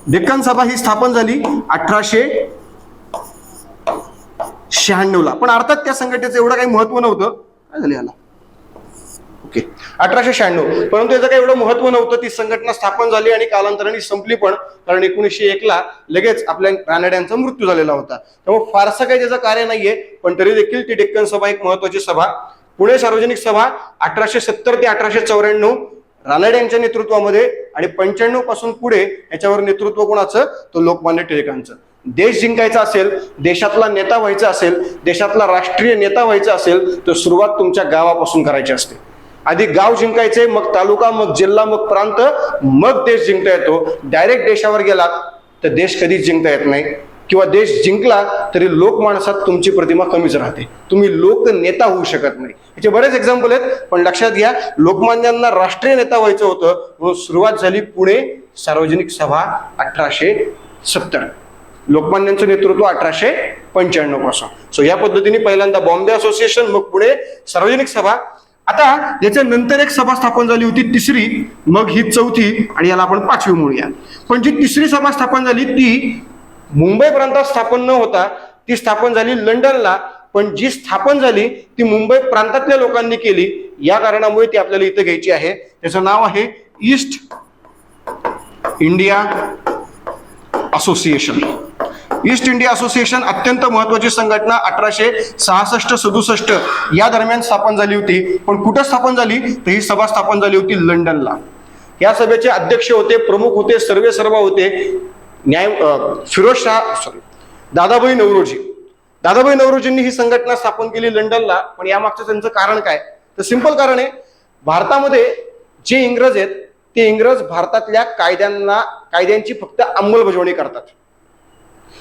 डेक्कन सभा ही स्थापन झाली 1896ला. पण अर्थात त्या संघटनेचं एवढं काही महत्व नव्हतं. काय झालं याला? ओके, 1896. परंतु याचं काही एवढं महत्व नव्हतं. ती संघटना स्थापन झाली आणि कालांतराने संपली पण, कारण 1901ला लगेच आपल्या रानड्यांचा मृत्यू झालेला होता. त्यामुळे फारसं काही त्याचं कार्य नाहीये. पण तरी देखील ती डेक्कन सभा एक महत्वाची सभा. पुणे सार्वजनिक सभा 1870 ते 1894 रानडे यांच्या नेतृत्वामध्ये आणि 95 पासून पुढे याच्यावर नेतृत्व कोणाचं? तो लोकमान्य टिळकांचं. देश जिंकायचा असेल, देशातला नेता व्हायचा असेल, देशातला राष्ट्रीय नेता व्हायचा असेल तर सुरुवात तुमच्या गावापासून करायची असते. आधी गाव जिंकायचे, मग तालुका, मग जिल्हा, मग प्रांत, मग देश जिंकता येतो. डायरेक्ट देशावर गेलात तर देश कधीच जिंकता येत नाही, किंवा देश जिंकला तरी लोक माणसात तुमची प्रतिमा कमीच राहते. तुम्ही लोक नेता होऊ शकत नाही. याचे बरेच एक्झाम्पल आहेत, पण लक्षात घ्या लोकमान्यांना राष्ट्रीय नेता व्हायचं होतं म्हणून सुरुवात झाली पुणे सार्वजनिक सभा 1870. लोकमान्यांचं नेतृत्व 1895 पासून. सो या पद्धतीने पहिल्यांदा बॉम्बे असोसिएशन, मग पुणे सार्वजनिक सभा. आता याच्या नंतर एक सभा स्थापन झाली होती, तिसरी, मग ही चौथी आणि याला आपण पाचवी म्हणूया. पण जी तिसरी सभा स्थापन झाली ती मुंबई प्रांतात स्थापन न होता ती स्थापन झाली लंडनला. पण जी स्थापन झाली ती मुंबई प्रांतातल्या लोकांनी केली. या कारणामुळे ती आपल्याला इथं घ्यायची आहे. त्याचं नाव आहे east India association. East India association अत्यंत महत्वाची संघटना 1866-67 या दरम्यान स्थापन झाली होती. पण कुठं स्थापन झाली तर ही सभा स्थापन झाली होती लंडनला. या सभेचे अध्यक्ष होते, प्रमुख होते, सर्वेसर्वा होते दादाभाई नौरोजी. दादाभाई नौरोजींनी ही संघटना स्थापन केली लंडनला. पण यामागचं त्यांचं कारण काय? तर सिंपल कारण आहे, भारतामध्ये जे इंग्रज आहेत ते इंग्रज भारतातल्या कायद्यांची फक्त अंमलबजावणी करतात.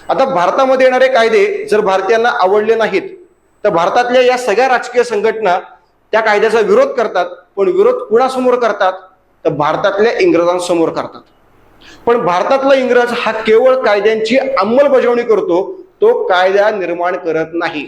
आता भारतामध्ये येणारे कायदे जर भारतीयांना आवडले नाहीत तर भारतातल्या या सगळ्या राजकीय संघटना त्या कायद्याचा विरोध करतात. पण विरोध कुणासमोर करतात तर भारतातल्या इंग्रजांसमोर करतात. पण भारतातला इंग्रज हा केवळ कायद्यांची अंमलबजावणी करतो, तो कायदा निर्माण करत नाही.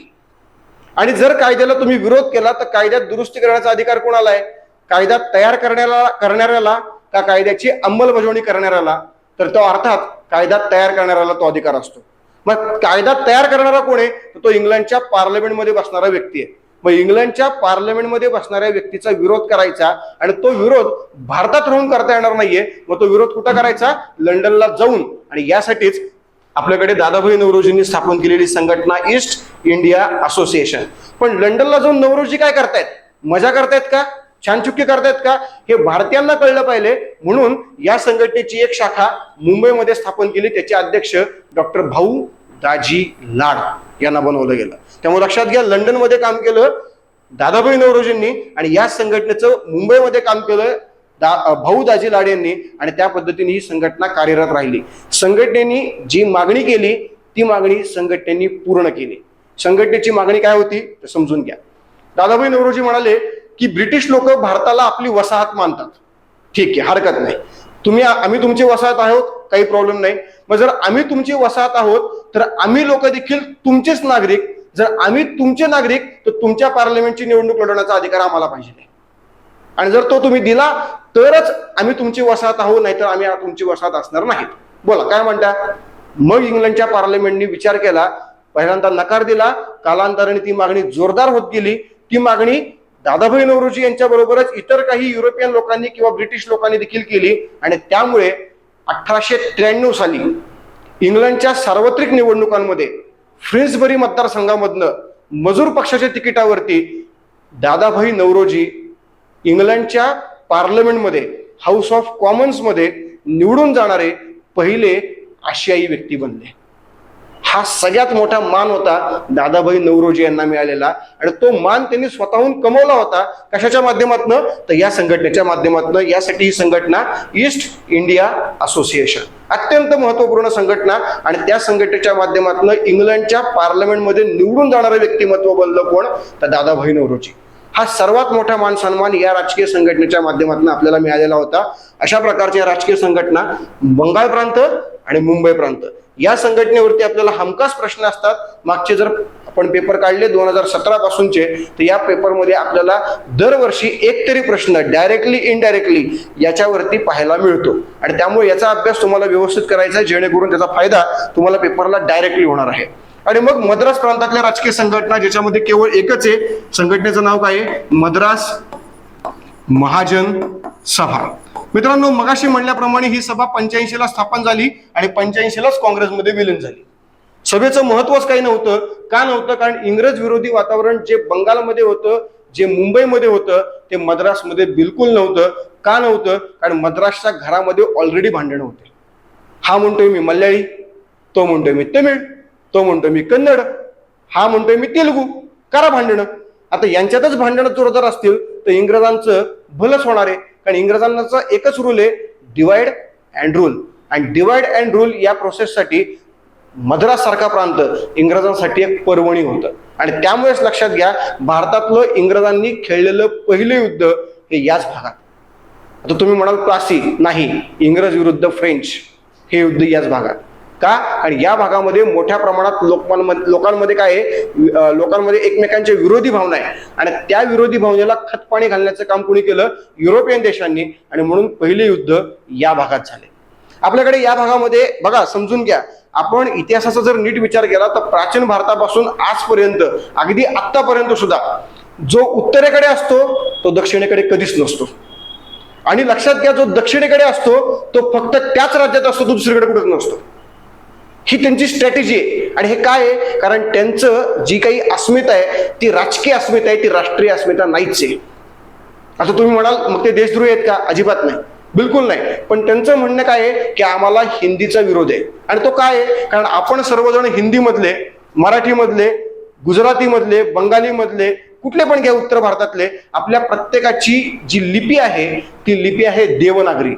आणि जर कायद्याला तुम्ही विरोध केला तर कायद्यात दुरुस्ती करण्याचा अधिकार कोणाला आहे? कायदा तयार करणाऱ्याला का कायद्याची अंमलबजावणी करणाऱ्याला? तर तो अर्थात कायदा तयार करणाऱ्याला तो अधिकार असतो. मग कायदा तयार करणारा कोण आहे? तो इंग्लंडच्या पार्लमेंटमध्ये बसणारा व्यक्ती आहे. मग इंग्लंडच्या पार्लमेंटमध्ये बसणाऱ्या व्यक्तीचा विरोध करायचा आणि तो विरोध भारतात राहून करता येणार नाहीये. मग तो विरोध कुठं करायचा? लंडनला जाऊन. आणि यासाठीच आपल्याकडे दादाभाई नौरोजींनी स्थापन केलेली संघटना ईस्ट इंडिया असोसिएशन. पण लंडनला जाऊन नौरोजी काय करतायत? मजा करतायत का? छानचुक्की करतायत का? हे भारतीयांना कळलं पाहिजे म्हणून या संघटनेची एक शाखा मुंबईमध्ये स्थापन केली. त्याचे अध्यक्ष डॉक्टर भाऊ दाजी लाड यांना बनवलं गेलं. त्यामुळे लक्षात घ्या, लंडनमध्ये काम केलं दादाभाई नौरोजींनी आणि या संघटनेचं मुंबईमध्ये काम केलं भाऊ दाजी लाड यांनी. आणि त्या पद्धतीने ही संघटना कार्यरत राहिली. संघटनेने जी मागणी केली ती मागणी संघटनेने पूर्ण केली. संघटनेची मागणी काय होती ते समजून घ्या. दादाभाई नौरोजी म्हणाले की ब्रिटिश लोक भारताला आपली वसाहत मानतात. ठीक आहे, हरकत नाही. आम्ही तुमची वसाहत आहोत, काही प्रॉब्लेम नाही. मग जर आम्ही तुमची वसाहत आहोत तर आम्ही लोक देखील तुमचेच नागरिक. जर आम्ही तुमचे नागरिक तर तुमच्या पार्लमेंटची निवडणूक लढवण्याचा अधिकार आम्हाला पाहिजे. आणि जर तो तुम्ही दिला तरच आम्ही तुमची वसाहत आहोत, नाहीतर आम्ही तुमची वसाहत असणार नाहीत. बोला काय म्हणता? मग इंग्लंडच्या पार्लमेंटने विचार केला, पहिल्यांदा नकार दिला. कालांतराने ती मागणी जोरदार होत गेली. ती मागणी दादाभाई नौरोजी यांच्या बरोबरच इतर काही युरोपियन लोकांनी किंवा ब्रिटिश लोकांनी देखील केली. आणि त्यामुळे 1893 साली इंग्लंडच्या सार्वत्रिक निवडणुकांमध्ये फ्रिन्सबरी मतदारसंघामधनं मजूर पक्षाच्या तिकिटावरती दादाभाई नौरोजी इंग्लंडच्या पार्लमेंटमध्ये हाऊस ऑफ कॉमन्स मध्ये निवडून जाणारे पहिले आशियाई व्यक्ती बनले. हा सगळ्यात मोठा मान होता दादाभाई नौरोजी यांना मिळालेला, आणि तो मान त्यांनी स्वतःहून कमवला होता. कशाच्या माध्यमातून? तर या संघटनेच्या माध्यमातून. यासाठी ही संघटना ईस्ट इंडिया असोसिएशन, अत्यंत महत्वपूर्ण संघटना, आणि त्या संघटनेच्या माध्यमातून इंग्लंडच्या पार्लमेंटमध्ये निवडून जाणारं व्यक्तिमत्व बनलं कोण? तर दादाभाई नौरोजी. हा सर्वात मोठा मान सन्मान या राजकीय संघटनेच्या माध्यमातून आपल्याला मिळालेला होता. अशा प्रकारच्या राजकीय संघटना बंगाल प्रांत आणि मुंबई प्रांत या संघटनेवरती आपल्याला हमखास प्रश्न असतात. मागचे जर आपण पेपर काढले 2017 पासूनचे, तर या पेपरमध्ये आपल्याला दरवर्षी एक तरी प्रश्न डायरेक्टली इनडायरेक्टली याच्यावरती पाहायला मिळतो, आणि त्यामुळे याचा अभ्यास तुम्हाला व्यवस्थित करायचा आहे, जेणेकरून त्याचा फायदा तुम्हाला पेपरला डायरेक्टली होणार आहे. आणि मग मद्रास प्रांतातल्या राजकीय संघटना, ज्याच्यामध्ये केवळ एकच आहे, संघटनेचं नाव काय आहे? मद्रास महाजन सभा. मित्रांनो, मगाशी म्हणल्याप्रमाणे ही सभा 85 ला स्थापन झाली आणि 85 लाच काँग्रेसमध्ये विलीन झाली. सभेचं महत्वच काही नव्हतं. का नव्हतं? कारण इंग्रज विरोधी वातावरण जे बंगालमध्ये होतं, जे मुंबईमध्ये होतं, ते मद्रासमध्ये बिलकुल नव्हतं. का नव्हतं? कारण मद्रासच्या घरामध्ये ऑलरेडी भांडणं होते. हा म्हणतोय मी मल्याळी, तो म्हणतोय मी तमिळ, तो म्हणतोय मी कन्नड, हा म्हणतोय मी तेलुगू. करा भांडणं. आता यांच्यातच भांडणं जोरदार असतील तर इंग्रजांचं भलंच होणार आहे. कारण इंग्रजांचा एकच रूल आहे, डिवाइड अँड रूल. आणि डिवाइड अँड रूल या प्रोसेससाठी मद्रास सारखा प्रांत इंग्रजांसाठी एक पर्वणी होतं. आणि त्यामुळेच लक्षात घ्या, भारतातलं इंग्रजांनी खेळलेलं पहिलं युद्ध हे याच भागात. आता तुम्ही म्हणाल प्लासी, नाही, इंग्रज विरुद्ध फ्रेंच हे युद्ध याच भागात. का? आणि या भागामध्ये मोठ्या प्रमाणात लोकांमध्ये काय आहे, लोकांमध्ये एकमेकांच्या विरोधी भावना आहे, आणि त्या विरोधी भावनेला खतपाणी घालण्याचं काम कोणी केलं? युरोपियन देशांनी. आणि म्हणून पहिले युद्ध या भागात झाले. आपल्याकडे या भागामध्ये बघा, समजून घ्या, आपण इतिहासाचा जर नीट विचार केला तर प्राचीन भारतापासून आजपर्यंत, अगदी आत्तापर्यंत सुद्धा जो उत्तरेकडे असतो तो दक्षिणेकडे कधीच नसतो. आणि लक्षात घ्या, जो दक्षिणेकडे असतो तो फक्त त्याच राज्यात असतो, तो दुसरीकडे कुठेच नसतो. ही त्यांची स्ट्रॅटेजी आहे. आणि हे काय आहे? कारण त्यांचं जी काही अस्मिता आहे ती राजकीय अस्मिता आहे, ती राष्ट्रीय अस्मिता नाहीच आहे. आता तुम्ही म्हणाल मग ते देशद्रोही आहेत का? अजिबात नाही, बिलकुल नाही. पण त्यांचं म्हणणं काय आहे की आम्हाला हिंदीचा विरोध आहे. आणि तो काय आहे? कारण आपण सर्वजण हिंदीमधले, मराठीमधले, गुजरातीमधले, बंगालीमधले, कुठले पण घ्या उत्तर भारतातले, आपल्या प्रत्येकाची जी लिपी आहे ती लिपी आहे देवनागरी.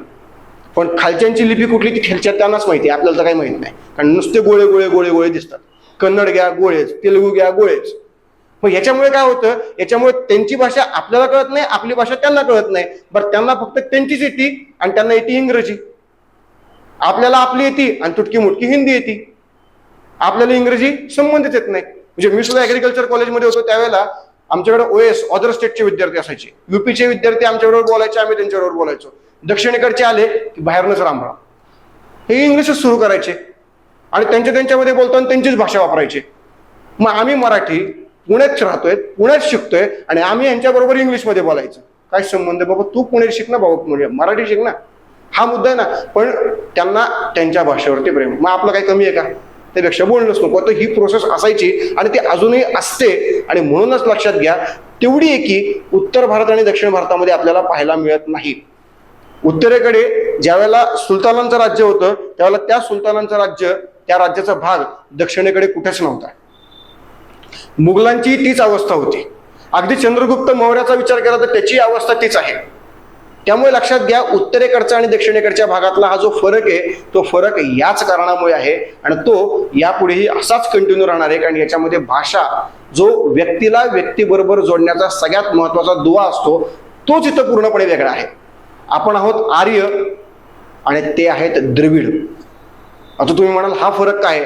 पण खालच्यांची लिपी कुठली ती खालच्या त्यांनाच माहिती, आपल्याला तर काही माहित नाही. कारण नुसते गोळे गोळे गोळे गोळे दिसतात. कन्नड घ्या गोळेच, तेलुगू घ्या गोळेच. मग याच्यामुळे काय होतं? याच्यामुळे त्यांची भाषा आपल्याला कळत नाही, आपली भाषा त्यांना कळत नाही. बरं, त्यांना फक्त त्यांचीच येते आणि त्यांना येते इंग्रजी. आपल्याला आपली येते आणि तुटकी मुटकी हिंदी येते. आपल्याला इंग्रजी संबंधित येत नाही. म्हणजे मी सुद्धा ऍग्रिकल्चर कॉलेजमध्ये होतो त्यावेळेला आमच्याकडे ओएस, अदर स्टेटचे विद्यार्थी असायचे. युपीचे विद्यार्थी आमच्याबरोबर बोलायचे, आम्ही त्यांच्याबरोबर बोलायचो. दक्षिणेकडचे आले की बाहेरनच रामराम, हे इंग्लिशच सुरू करायचे आणि त्यांच्यामध्ये बोलताना त्यांचीच भाषा वापरायची. मग आम्ही मराठी पुण्यात राहतोय, पुण्यात शिकतोय, आणि आम्ही यांच्याबरोबर इंग्लिशमध्ये बोलायचं. काय संबंध बाबा? तू पुणे शिक ना बाबा, मराठी शिक ना. हा मुद्दा आहे ना. पण त्यांना त्यांच्या भाषेवरती प्रेम. मग आपलं काही कमी आहे का? त्यापेक्षा बोलणंच नको. तर ही प्रोसेस असायची आणि ती अजूनही असते. आणि म्हणूनच लक्षात घ्या, तेवढी आहे की उत्तर भारत आणि दक्षिण भारतामध्ये आपल्याला पाहायला मिळत नाही. उत्तरेकडे ज्यावेळेला सुलतानांचं राज्य होतं त्यावेळेला त्या सुलतानांचं राज्य, त्या राज्याचा भाग दक्षिणेकडे कुठेच नव्हता. मुघलांची तीच अवस्था होती. अगदी चंद्रगुप्त मौर्याचा विचार केला तर त्याची अवस्था तीच आहे. त्यामुळे लक्षात घ्या, उत्तरेकडचा आणि दक्षिणेकडच्या भागातला हा जो फरक आहे तो फरक याच कारणामुळे आहे, आणि तो यापुढेही असाच कंटिन्यू राहणार आहे. कारण याच्यामध्ये भाषा, जो व्यक्तीला व्यक्तीबरोबर जोडण्याचा सगळ्यात महत्वाचा दुवा असतो, तोच इथं पूर्णपणे वेगळा आहे. आपण आहोत आर्य आणि ते आहेत द्रविड. आता तुम्ही म्हणाल हा फरक काय?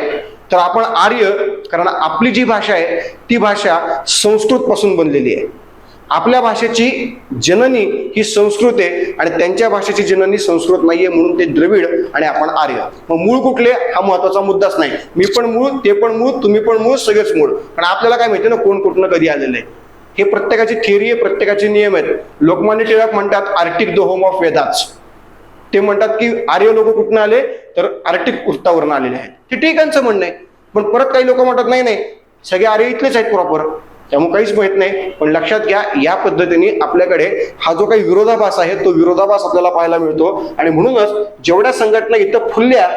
तर आपण आर्य कारण आपली जी भाषा आहे ती भाषा संस्कृत पासून बनलेली आहे. आपल्या भाषेची जननी ही संस्कृत आहे आणि त्यांच्या भाषेची जननी संस्कृत नाहीये, म्हणून ते द्रविड आणि आपण आर्य. मग मूळ कुठले हा महत्वाचा मुद्दाच नाही. मी पण मूळ, ते पण मूळ, तुम्ही पण मूळ, सगळेच मूळ. पण आपल्याला काय माहिती ना कोण कुठनं कधी आलेलं आहे. हे प्रत्येकाची थिअरी आहे, प्रत्येकाचे नियम आहेत. लोकमान्य टिळक म्हणतात Arctic the home of Vedas. ते म्हणतात की आर्य लोक कुठनं आले तर आर्टिक वृत्तावरून आलेले आहेत. ते टिळकांचं म्हणणं आहे. पण परत काही लोक म्हणतात नाही नाही सगळे आर्य इथलेच आहेत प्रॉपर, त्यामुळे काहीच माहित नाही. पण लक्षात घ्या, या पद्धतीने आपल्याकडे हा जो काही विरोधाभास आहे तो विरोधाभास आपल्याला पाहायला मिळतो. आणि म्हणूनच जेवढ्या संघटना इथं फुलल्या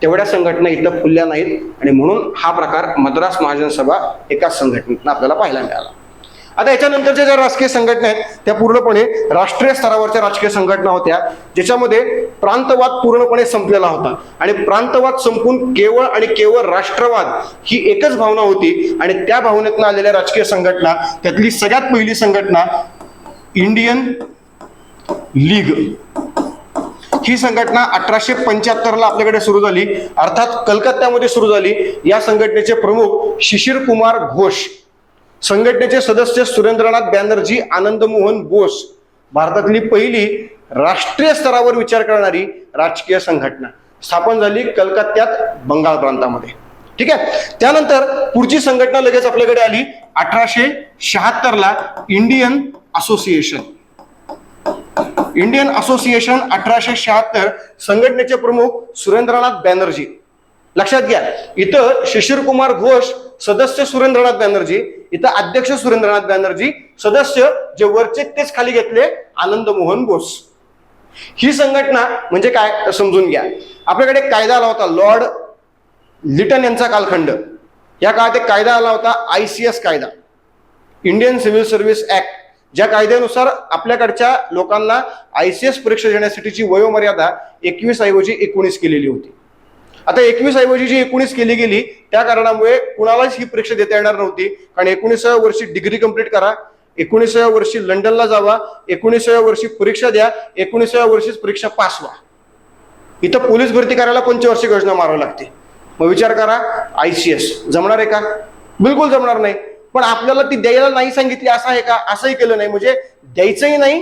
तेवढ्या संघटना इथं खुलल्या नाहीत आणि म्हणून हा प्रकार मद्रास महाजन सभा एकाच संघटनेतून आपल्याला पाहायला मिळाला. आता याच्यानंतरच्या ज्या राजकीय संघटना आहेत त्या पूर्णपणे राष्ट्रीय स्तरावरच्या राजकीय संघटना होत्या, ज्याच्यामध्ये प्रांतवाद पूर्णपणे संपलेला होता आणि प्रांतवाद संपून केवळ आणि केवळ राष्ट्रवाद ही एकच भावना होती. आणि त्या भावनेतून आलेल्या राजकीय संघटना, त्यातली सगळ्यात पहिली संघटना इंडियन लीग. ही संघटना 1875 आपल्याकडे सुरू झाली, अर्थात कलकत्त्यामध्ये सुरू झाली. या संघटनेचे प्रमुख शिशिर कुमार घोष, संघटनेचे सदस्य सुरेंद्रनाथ बॅनर्जी, आनंद मोहन बोस. भारतातली पहिली राष्ट्रीय स्तरावर विचार करणारी राजकीय संघटना स्थापन झाली कलकत्त्यात, बंगाल प्रांतामध्ये. ठीक आहे. त्यानंतर पुढची संघटना लगेच आपल्याकडे आली 1876 इंडियन असोसिएशन. इंडियन असोसिएशन 1876, संघटनेचे प्रमुख सुरेंद्रनाथ बॅनर्जी. लक्षात घ्या, इथं शिशिर कुमार घोष सदस्य सुरेंद्रनाथ बॅनर्जी, इथं अध्यक्ष सुरेंद्रनाथ बॅनर्जी, सदस्य जे वरचे तेच खाली घेतले आनंद मोहन बोस. ही संघटना म्हणजे काय समजून घ्या. आपल्याकडे एक कायदा आला होता लॉर्ड लिटन यांचा कालखंड. या काळात एक कायदा आला होता ICS कायदा, इंडियन सिव्हिल सर्व्हिस ऍक्ट. ज्या कायद्यानुसार आपल्याकडच्या लोकांना ICS परीक्षा देण्यासाठीची वयोमर्यादा 21 ऐवजी 19 केलेली होती. आता 21 ऐवजी जी 19 केली गेली त्या कारणामुळे कुणालाच ही परीक्षा देता येणार नव्हती. कारण 19व्या वर्षी डिग्री कंप्लीट करा, 19व्या वर्षी लंडनला जावा, 19व्या वर्षी परीक्षा द्या, 19व्या वर्षीच परीक्षा पास व्हा. इथं पोलीस भरती करायला पंचवार्षिक योजना मारावी लागते. मग विचार करा, ICS जमणार आहे का? बिलकुल जमणार नाही. पण आपल्याला ती द्यायला नाही सांगितली असं आहे का? असंही केलं नाही. म्हणजे द्यायचंही नाही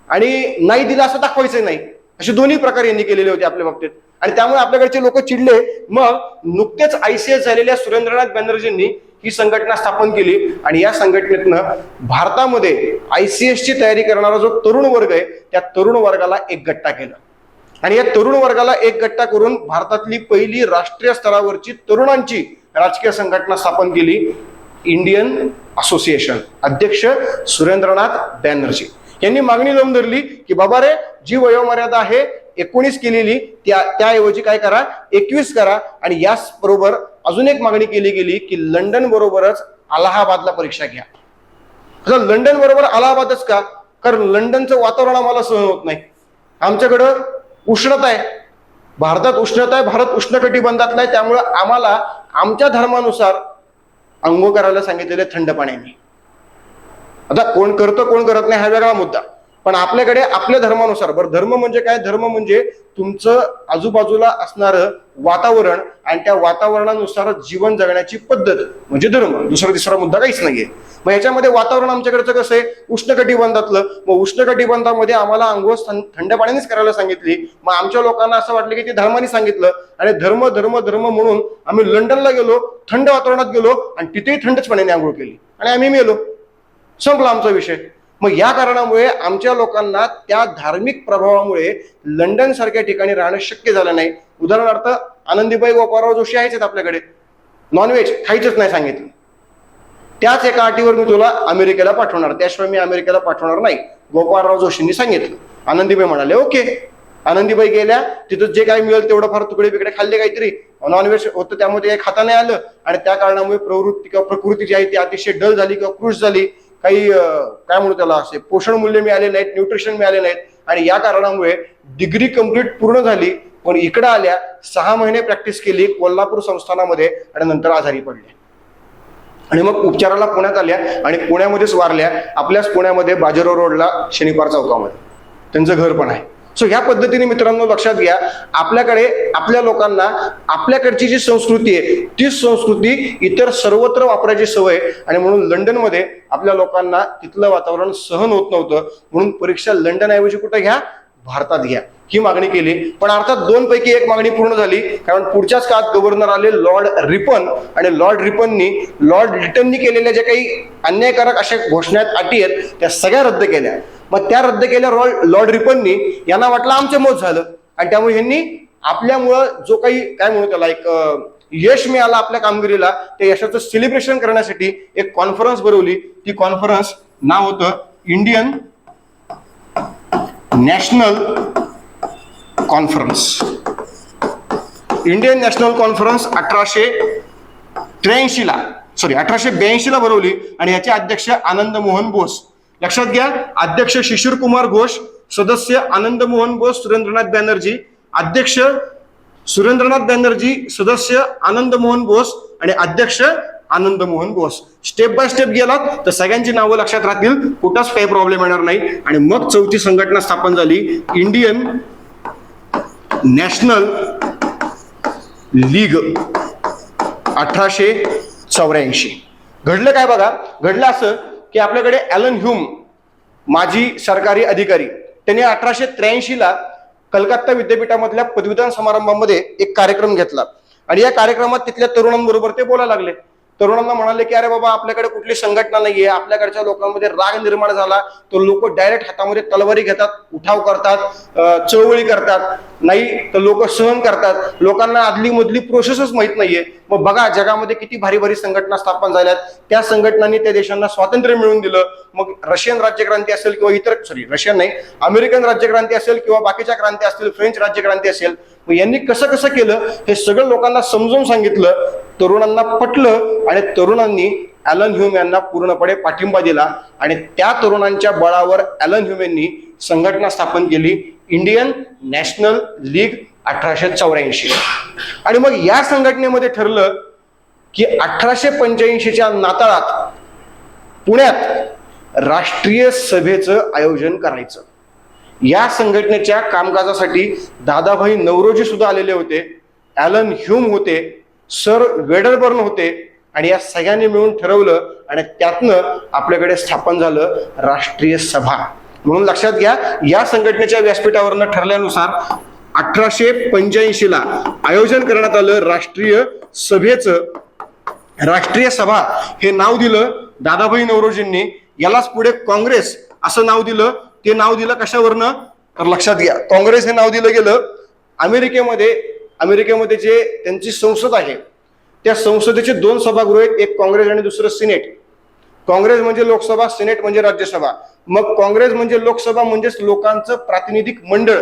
आणि नाही दिलं असं दाखवायचंही नाही, असे दोन्ही प्रकार यांनी केलेले होते आपल्या बाबतीत. आणि त्यामुळे आपल्याकडचे लोक चिडले. मग नुकतेच ICS झालेल्या सुरेंद्रनाथ बॅनर्जींनी ही संघटना स्थापन केली आणि या संघटनेतनं भारतामध्ये ICS ची तयारी करणारा जो तरुण वर्ग आहे त्या तरुण वर्गाला एक गट्टा केला. आणि या तरुण वर्गाला एक गट्टा करून भारतातली पहिली राष्ट्रीय स्तरावरची तरुणांची राजकीय संघटना स्थापन केली, इंडियन असोसिएशन. अध्यक्ष सुरेंद्रनाथ बॅनर्जी यांनी मागणी लावून धरली की बाबा रे, जी वयोमर्यादा आहे 19 केलेली त्याऐवजी काय करा, 21 करा. आणि याच बरोबर अजून एक मागणी केली गेली की लंडन बरोबरच अलाहाबादला परीक्षा घ्या. लंडन बरोबर अलाहाबादच का? कारण लंडनचं वातावरण आम्हाला सहन होत नाही. आमच्याकडं उष्णता आहे, भारतात उष्णता आहे, भारत उष्णकटिबंधातला आहे. त्यामुळे आम्हाला आमच्या धर्मानुसार अंघोळ करायला सांगितलेले थंड पाण्याने. आता कोण करतं कोण करत नाही हा वेगळा मुद्दा, पण आपल्याकडे आपल्या धर्मानुसार. बरं, धर्म म्हणजे काय? धर्म म्हणजे तुमचं आजूबाजूला असणारं वातावरण आणि त्या वातावरणानुसार जीवन जगण्याची पद्धत म्हणजे धर्म. दुसरा तिसरा मुद्दा काहीच नाहीये. मग याच्यामध्ये वातावरण आमच्याकडचं कसं आहे? उष्णकटिबंधातलं. मग उष्णकटिबंधामध्ये आम्हाला अंघोळ थंड पाण्यानेच करायला सांगितली. मग आमच्या लोकांना असं वाटलं की ते धर्माने सांगितलं आणि धर्म धर्म धर्म म्हणून आम्ही लंडनला गेलो, थंड वातावरणात गेलो आणि तिथेही थंडच पाण्याने आंघोळ केली आणि आम्ही मेलो. संपला आमचा विषय. मग या कारणामुळे आमच्या लोकांना त्या धार्मिक प्रभावामुळे लंडन सारख्या ठिकाणी राहणं शक्य झालं नाही. उदाहरणार्थ आनंदीबाई गोपाळराव जोशी आहेच आपल्याकडे, नॉनव्हेज खायचंच नाही सांगितलं. त्याच एका अटीवर मी तुला अमेरिकेला पाठवणार, त्याशिवाय मी अमेरिकेला पाठवणार नाही, गोपाळराव जोशींनी सांगितलं. आनंदीबाई म्हणाले ओके. आनंदीबाई गेल्या, तिथं जे काही मिळेल तेवढं फार तुकडे बिकडे खाल्ले, काहीतरी नॉनव्हेज होतं त्यामध्ये काही खाता नाही आलं आणि त्या कारणामुळे प्रवृत्ती किंवा प्रकृती जी आहे ती अतिशय डल झाली किंवा कृश झाली. काही काय म्हणू त्याला, असे पोषण मूल्य मिळाले नाहीत, न्यूट्रिशन मिळाले नाहीत आणि या कारणामुळे डिग्री कंप्लीट पूर्ण झाली पण इकडे आल्या, 6 महिने प्रॅक्टिस केली कोल्हापूर संस्थानामध्ये आणि नंतर आजारी पडल्या आणि मग उपचाराला पुण्यात आल्या आणि पुण्यामध्येच वारल्या. आपल्याच पुण्यामध्ये बाजीराव रोडला शनिवार चौकामध्ये त्यांचं घर पण आहे. सो ह्या पद्धतीने मित्रांनो लक्षात घ्या, आपल्याकडे आपल्या लोकांना आपल्याकडची जी संस्कृती आहे तीच संस्कृती इतर सर्वत्र वापरायची सवय आणि म्हणून लंडनमध्ये आपल्या लोकांना तिथलं वातावरण सहन होत नव्हतं. म्हणून परीक्षा लंडन ऐवजी कुठे घ्या, भारतात घ्या ही मागणी केली. पण अर्थात 2 पैकी 1 मागणी पूर्ण झाली, कारण पुढच्याच काळात गव्हर्नर आले लॉर्ड रिपन आणि लॉर्ड रिपननी लॉर्ड लिटननी केलेल्या ज्या काही अन्यायकारक अशा घोषणा अटी आहेत त्या सगळ्या रद्द केल्या. मग त्या रद्द केल्या लॉर्ड रिपननी. यांना वाटलं आमचे मत झालं आणि त्यामुळे यांनी आपल्यामुळं जो काही काय म्हणू त्याला एक यश मिळालं आपल्या कामगिरीला, त्या यशाचं सेलिब्रेशन करण्यासाठी एक कॉन्फरन्स भरवली. ती कॉन्फरन्स नाव होतं Indian national conference. Indian national conference 1882 ला भरवली आणि याचे अध्यक्ष आनंद मोहन बोस. लक्षात घ्या, अध्यक्ष शिशिर कुमार घोष, सदस्य आनंद मोहन बोस, सुरेंद्रनाथ बॅनर्जी. अध्यक्ष सुरेंद्रनाथ बॅनर्जी, सदस्य आनंद मोहन बोस आणि अध्यक्ष Anand Mohan Bose. Step by step गेलात तर सगळ्यांची नावं लक्षात राहतील, कुठंच काही प्रॉब्लेम येणार नाही. आणि मग चौथी संघटना स्थापन झाली, इंडियन नॅशनल लीग 1884. घडलं काय बघा, घडलं असं की आपल्याकडे ॲलन ह्यूम, माजी सरकारी अधिकारी, त्यांनी 1883 ला कलकत्ता विद्यापीठामधल्या पदवीदान समारंभामध्ये एक कार्यक्रम घेतला आणि या कार्यक्रमात तिथल्या तरुणांबरोबर ते बोलायला लागले. तरुणांना म्हणाले की अरे बाबा, आपल्याकडे कुठली संघटना नाहीये, आपल्याकडच्या लोकांमध्ये राग निर्माण झाला, तो लोक डायरेक्ट हातामध्ये तलवारी घेतात, उठाव करतात, चळवळी करतात, नाही तर लोक सहन करतात, लोकांना आदली मधली प्रोसेसच माहित नाहीये. मग बघा जगामध्ये किती भारी भारी संघटना स्थापन झाल्यात, त्या संघटनांनी त्या देशांना स्वातंत्र्य मिळवून दिलं. मग रशियन राज्यक्रांती असेल किंवा रशियन नाही, अमेरिकन राज्यक्रांती असेल किंवा बाकीच्या क्रांती असतील, फ्रेंच राज्यक्रांती असेल, मग यांनी कसं कसं केलं हे सगळं लोकांना समजून सांगितलं, तरुणांना पटलं आणि तरुणांनी ॲलन ह्यूम यांना पूर्णपणे पाठिंबा दिला आणि त्या तरुणांच्या बळावर ॲलन ह्यूम यांनी संघटना स्थापन केली, इंडियन नॅशनल लीग 1884. आणि मग या संघटनेमध्ये ठरलं की 1885च्या नाताळात पुण्यात राष्ट्रीय सभेचं आयोजन करायचं. या संघटनेच्या कामकाजासाठी दादाभाई नौरोजी सुद्धा आलेले होते, ॲलन ह्यूम होते, सर वेडरबर्न होते आणि या सगळ्यांनी मिळून ठरवलं आणि त्यातनं आपल्याकडे स्थापन झालं राष्ट्रीय सभा. म्हणून लक्षात घ्या, या संघटनेच्या व्यासपीठावरनं ठरल्यानुसार 1885 ला आयोजन करण्यात आलं राष्ट्रीय सभेचं. राष्ट्रीय सभा हे नाव दिलं दादाभाई नौरोजींनी. यालाच पुढे काँग्रेस असं नाव दिलं. ते नाव दिलं कशावरनं तर लक्षात घ्या, काँग्रेस हे नाव दिलं गेलं अमेरिकेमध्ये जे त्यांची संसद आहे त्या संसदेचे दोन सभागृह आहेत, एक काँग्रेस आणि दुसरं सिनेट. काँग्रेस म्हणजे लोकसभा, सिनेट म्हणजे राज्यसभा. मग काँग्रेस म्हणजे लोकसभा म्हणजेच लोकांचं प्रातिनिधिक मंडळ,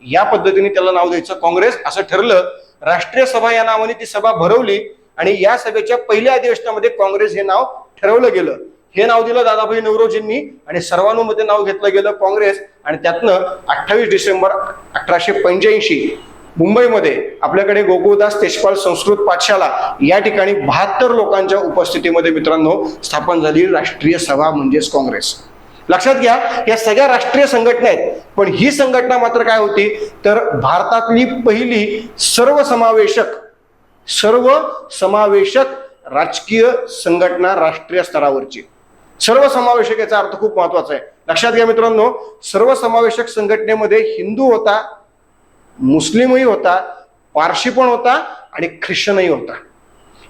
या पद्धतीने त्याला नाव द्यायचं काँग्रेस असं ठरलं. राष्ट्रीय सभा या नावाने ती सभा भरवली आणि या सभेच्या पहिल्या अधिवेशनामध्ये काँग्रेस हे नाव ठरवलं गेलं. हे नाव दिलं दादाभाई नौरोजींनी आणि सर्वानुमते नाव घेतलं गेलं काँग्रेस. आणि त्यातनं 28 डिसेंबर 1885 मुंबईमध्ये आपल्याकडे गोकुळदास तेजपाल संस्कृत पाठशाला या ठिकाणी 72 लोकांच्या उपस्थितीमध्ये मित्रांनो स्थापन झाली राष्ट्रीय सभा म्हणजेच काँग्रेस. लक्षात घ्या, या सगळ्या राष्ट्रीय संघटना आहेत, पण ही संघटना मात्र काय होती तर भारतातली पहिली सर्वसमावेशक राजकीय संघटना राष्ट्रीय स्तरावरची. सर्वसमावेशक याचा अर्थ खूप महत्वाचा आहे. लक्षात घ्या मित्रांनो, सर्वसमावेशक संघटनेमध्ये हिंदू होता, मुस्लिमही होता, पारशी पण होता आणि ख्रिश्चनही होता.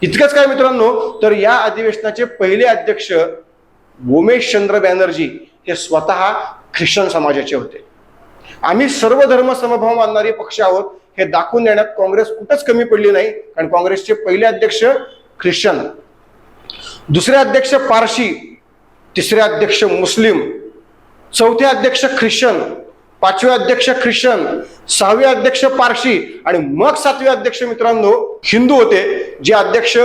इतकंच काय मित्रांनो, तर या अधिवेशनाचे पहिले अध्यक्ष उमेशचंद्र बॅनर्जी हे स्वतः ख्रिश्चन समाजाचे होते. आम्ही सर्व धर्म समभाव मानणारे पक्ष आहोत हे दाखवून देण्यात काँग्रेस कुठंच कमी पडली नाही, कारण काँग्रेसचे पहिले अध्यक्ष ख्रिश्चन, दुसरे अध्यक्ष पारशी, तिसरे अध्यक्ष मुस्लिम, चौथे अध्यक्ष ख्रिश्चन, पाचवे अध्यक्ष ख्रिश्चन, सहावे अध्यक्ष पारशी आणि मग सातवे अध्यक्ष मित्रांनो हिंदू होते, जे अध्यक्ष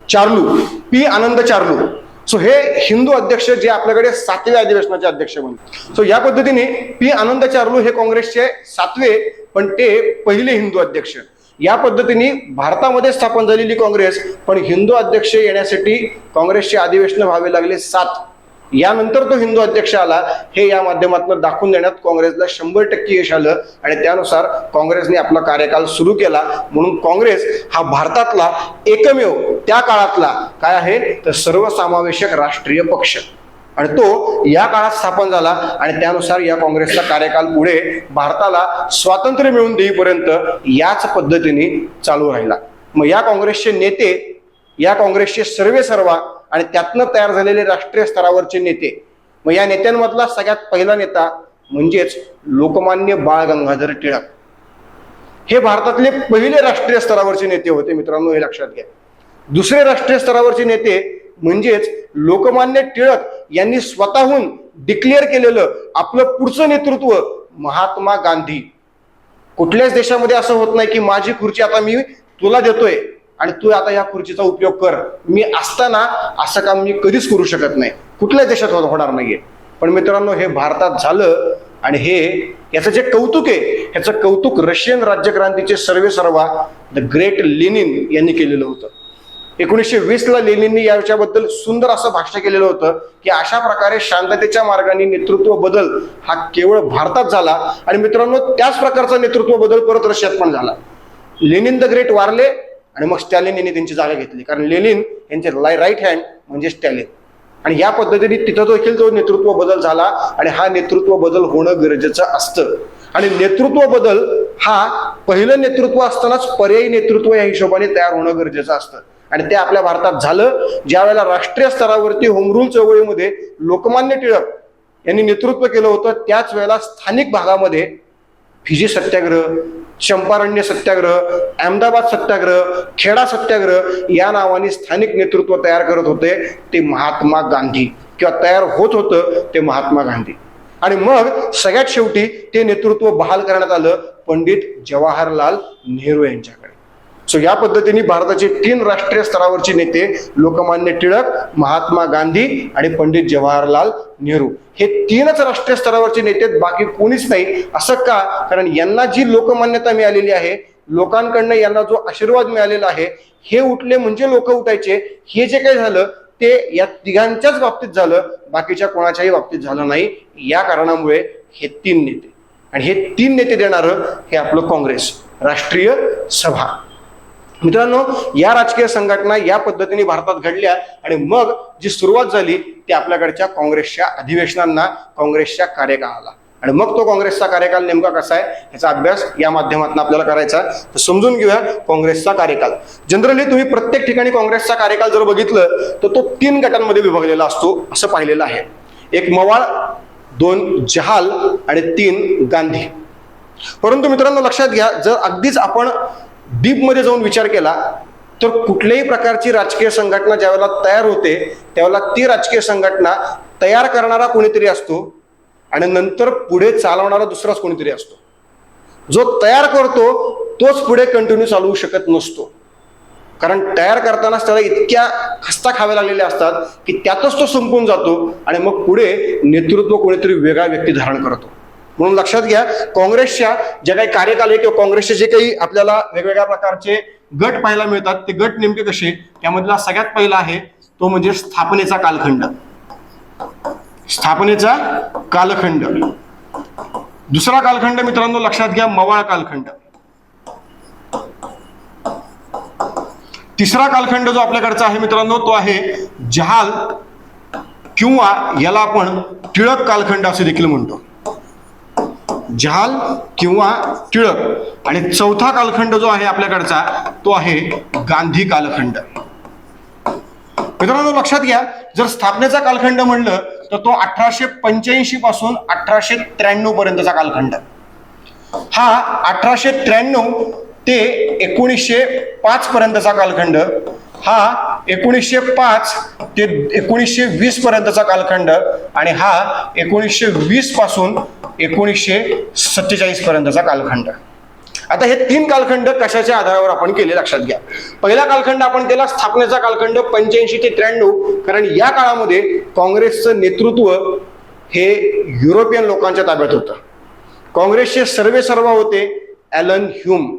चार्लू, पी आनंद चार्लू. सो हे हिंदू अध्यक्ष जे आपल्याकडे सातव्या अधिवेशनाचे अध्यक्ष बनले. सो या पद्धतीने पी आनंद चार्लू हे काँग्रेसचे सातवे पण ते पहिले हिंदू अध्यक्ष. या पद्धतीने भारतामध्ये स्थापन झालेली काँग्रेस, पण हिंदू अध्यक्ष येण्यासाठी काँग्रेसचे अधिवेशन व्हावे लागले 7. यानंतर तो हिंदू अध्यक्ष आला, हे या माध्यमातून दाखवून देण्यात काँग्रेसला 100% यश आलं आणि त्यानुसार काँग्रेसने आपला कार्यकाल सुरू केला. म्हणून काँग्रेस हा भारतातला एकमेव त्या काळातला काय आहे तर सर्वसमावेशक राष्ट्रीय पक्ष आणि तो या काळात स्थापन झाला आणि त्यानुसार या काँग्रेसचा कार्यकाल पुढे भारताला स्वातंत्र्य मिळवून देईपर्यंत याच पद्धतीने चालू राहिला. मग या काँग्रेसचे नेते, या काँग्रेसचे सर्वेसर्वा आणि त्यातनं तयार झालेले राष्ट्रीय स्तरावरचे नेते. मग या नेत्यांमधला सगळ्यात पहिला नेता म्हणजेच लोकमान्य बाळ गंगाधर टिळक. हे भारतातले पहिले राष्ट्रीय स्तरावरचे नेते होते मित्रांनो, हे लक्षात घ्या. दुसरे राष्ट्रीय स्तरावरचे नेते म्हणजेच लोकमान्य टिळक यांनी स्वतःहून डिक्लेअर केलेलं आपलं पुढचं नेतृत्व महात्मा गांधी. कुठल्याच देशामध्ये असं होत नाही की माझी खुर्ची आता मी तुला देतोय आणि तू आता या खुर्चीचा उपयोग कर, मी असताना असं काम मी कधीच करू शकत नाही, कुठल्याच देशात होणार नाहीये. पण मित्रांनो, हे भारतात झालं आणि याचं जे कौतुक आहे, याचं कौतुक रशियन राज्यक्रांतीचे सर्वेसर्वा द ग्रेट लेनिन यांनी केलेलं होतं. 1920 ला लेनिननी याच्याबद्दल सुंदर असं भाष्य केलेलं होतं की अशा प्रकारे शांततेच्या मार्गाने नेतृत्व बदल हा केवळ भारतात झाला. आणि मित्रांनो, त्याच प्रकारचा नेतृत्व बदल परत रशियात पण झाला. लेनिन द ग्रेट वारले आणि मग स्टॅलिन यांनी त्यांची जागा घेतली, कारण लेनिन यांचे राईट हँड म्हणजे स्टॅलिन. आणि या पद्धतीने तिथं देखील तो नेतृत्व बदल झाला. आणि हा नेतृत्व बदल होणं गरजेचं असतं. आणि नेतृत्व बदल हा पहिलं नेतृत्व असतानाच पर्यायी नेतृत्व या हिशोबाने तयार होणं गरजेचं असतं. आणि ते आपल्या भारतात झालं ज्या वेळेला राष्ट्रीय स्तरावरती होम रूल चळवळीमध्ये लोकमान्य टिळक यांनी नेतृत्व केलं होतं. त्याच वेळेला स्थानिक भागामध्ये फिजी सत्याग्रह, चंपारण्य सत्याग्रह, अहमदाबाद सत्याग्रह, खेडा सत्याग्रह या नावाने स्थानिक नेतृत्व तयार करत होते ते महात्मा गांधी, किंवा तयार होत होतं ते महात्मा गांधी. आणि मग सगळ्यात शेवटी ते नेतृत्व बहाल करण्यात आलं पंडित जवाहरलाल नेहरू यांच्याकडे. सो या पद्धतीने भारताचे 3 राष्ट्रीय स्तरावरचे नेते लोकमान्य टिळक, महात्मा गांधी आणि पंडित जवाहरलाल नेहरू हे 3च राष्ट्रीय स्तरावरचे नेते, बाकी कोणीच नाही. असं का? कारण यांना जी लोकमान्यता मिळालेली आहे, लोकांकडनं यांना जो आशीर्वाद मिळालेला आहे, हे उठले म्हणजे लोक उठायचे. हे जे काही झालं ते या तिघांच्याच बाबतीत झालं, बाकीच्या कोणाच्याही बाबतीत झालं नाही. या कारणामुळे हे 3 नेते आणि हे 3 नेते देणारं हे आपलं काँग्रेस राष्ट्रीय सभा. मित्रांनो, या राजकीय संघटना या पद्धतीने भारतात घडल्या आणि मग जी सुरुवात झाली ती आपल्याकडच्या काँग्रेसच्या अधिवेशनांना, काँग्रेसच्या कार्यकाळाला. आणि मग तो काँग्रेसचा कार्यकाल नेमका कसा आहे याचा अभ्यास या माध्यमातून आपल्याला करायचा. तर समजून घेऊया काँग्रेसचा कार्यकाल. जनरली तुम्ही प्रत्येक ठिकाणी काँग्रेसचा कार्यकाल जर बघितलं तर तो 3 गटांमध्ये विभागलेला असतो असं पाहिलेलं आहे. 1 मवाळ, 2 जहाल आणि 3 गांधी. परंतु मित्रांनो लक्षात घ्या, जर अगदीच आपण डीप मध्ये जाऊन विचार केला तर कुठल्याही प्रकारची राजकीय संघटना ज्यावेळेला तयार होते त्यावेळेला ती राजकीय संघटना तयार करणारा कोणीतरी असतो आणि नंतर पुढे चालवणारा दुसराच कोणीतरी असतो. जो तयार करतो तोच पुढे कंटिन्यू चालवू शकत नसतो, कारण तयार करतानाच त्याला इतक्या खस्ता खाव्या लागलेल्या असतात की त्यातच तो संपून जातो आणि मग पुढे नेतृत्व कोणीतरी वेगळा व्यक्ती धारण करतो. म्हणून लक्षात घ्या, काँग्रेसच्या ज्या काही कार्यकाल आहे किंवा काँग्रेसचे जे काही आपल्याला वेगवेगळ्या प्रकारचे गट पाहायला मिळतात ते गट नेमके कसे, त्यामधला सगळ्यात पहिला आहे तो म्हणजे स्थापनेचा कालखंड. स्थापनेचा कालखंड. दुसरा कालखंड मित्रांनो लक्षात घ्या, मवाळ कालखंड. तिसरा कालखंड जो आपल्याकडचा आहे मित्रांनो तो आहे जहाल किंवा याला आपण टिळक कालखंड असे देखील म्हणतो. जहाल किंवा टिळक. आणि चौथा कालखंड जो आहे आपल्याकडचा तो आहे गांधी कालखंड. मित्रांनो लक्षात घ्या, जर स्थापनेचा कालखंड म्हणलं तर तो 1885 पासून 1893 पर्यंतचा कालखंड. हा 1893 ते 1905 पर्यंतचा कालखंड. हा 1905 ते 1920 पर्यंतचा कालखंड. आणि हा 1920 पासून 1947 पर्यंतचा कालखंड. आता हे 3 कालखंड कशाच्या आधारावर आपण केले लक्षात घ्या. पहिला कालखंड आपण केला स्थापनेचा कालखंड 85 ते 93, कारण या काळामध्ये काँग्रेसचं नेतृत्व हे युरोपियन लोकांच्या ताब्यात होतं. काँग्रेसचे सर्वेसर्वा होते ॲलन ह्यूम,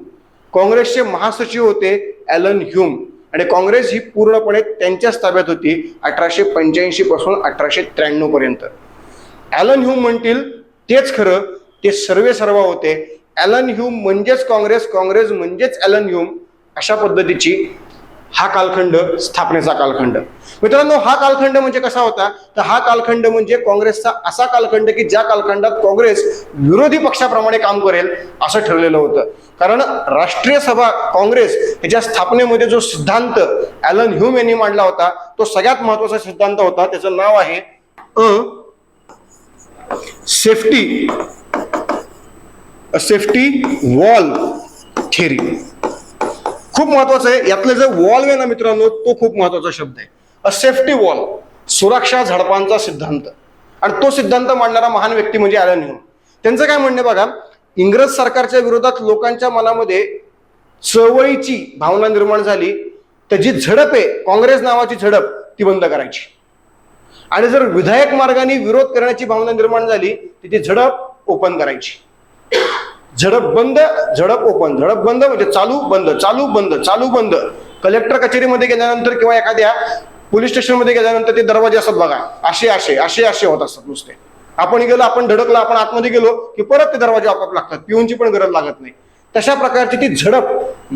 काँग्रेसचे महासचिव होते ॲलन ह्यूम आणि काँग्रेस ही पूर्णपणे त्यांच्याच ताब्यात होती 1885 पासून 1893 पर्यंत. ॲलन ह्यूम म्हणतील तेच खरं, ते सर्वेसर्वा होते. ॲलन ह्यूम म्हणजेच काँग्रेस, काँग्रेस म्हणजेच ॲलन ह्यूम, अशा पद्धतीची हा कालखंड स्थापनेचा कालखंड. मित्रांनो हा कालखंड म्हणजे कसा होता तर हा कालखंड म्हणजे काँग्रेसचा असा कालखंड की ज्या कालखंडात काँग्रेस विरोधी पक्षाप्रमाणे काम करेल असं ठरलेलं होतं. कारण राष्ट्रीय सभा काँग्रेस याच्या स्थापनेमध्ये जो सिद्धांत ॲलन ह्यूम यांनी मांडला होता तो सगळ्यात महत्वाचा सिद्धांत होता. त्याचं नाव आहे सेफ्टी वॉल थेरी. खूप महत्वाचं आहे. यातलं जे वॉल आहे ना मित्रांनो तो खूप महत्वाचा शब्द आहे. अ सेफ्टी वॉल, सुरक्षा झडपांचा सिद्धांत. आणि तो सिद्धांत मांडणारा महान व्यक्ती म्हणजे ॲलन ह्यूम. त्यांचं काय म्हणणं बघा, इंग्रज सरकारच्या विरोधात लोकांच्या मनामध्ये चळवळीची भावना निर्माण झाली, तर जी झडप आहे काँग्रेस नावाची झडप ती बंद करायची. आणि जर विधायक मार्गाने विरोध करण्याची भावना निर्माण झाली तर ती झडप ओपन करायची. झडप बंद, झडप ओपन, झडप बंद म्हणजे चालू बंद, चालू बंद, चालू बंद. कलेक्टर कचेरीमध्ये गेल्यानंतर किंवा एखाद्या पोलीस स्टेशनमध्ये गेल्यानंतर ते दरवाजे असतात बघा, असे असे असे असे होत असतात नुसते. आपण गेलो, आपण धडकलो, आपण आतमध्ये गेलो की परत ते दरवाजे आपोआप लागतात, पिऊनची पण गरज लागत नाही. तशा प्रकारची ती झडप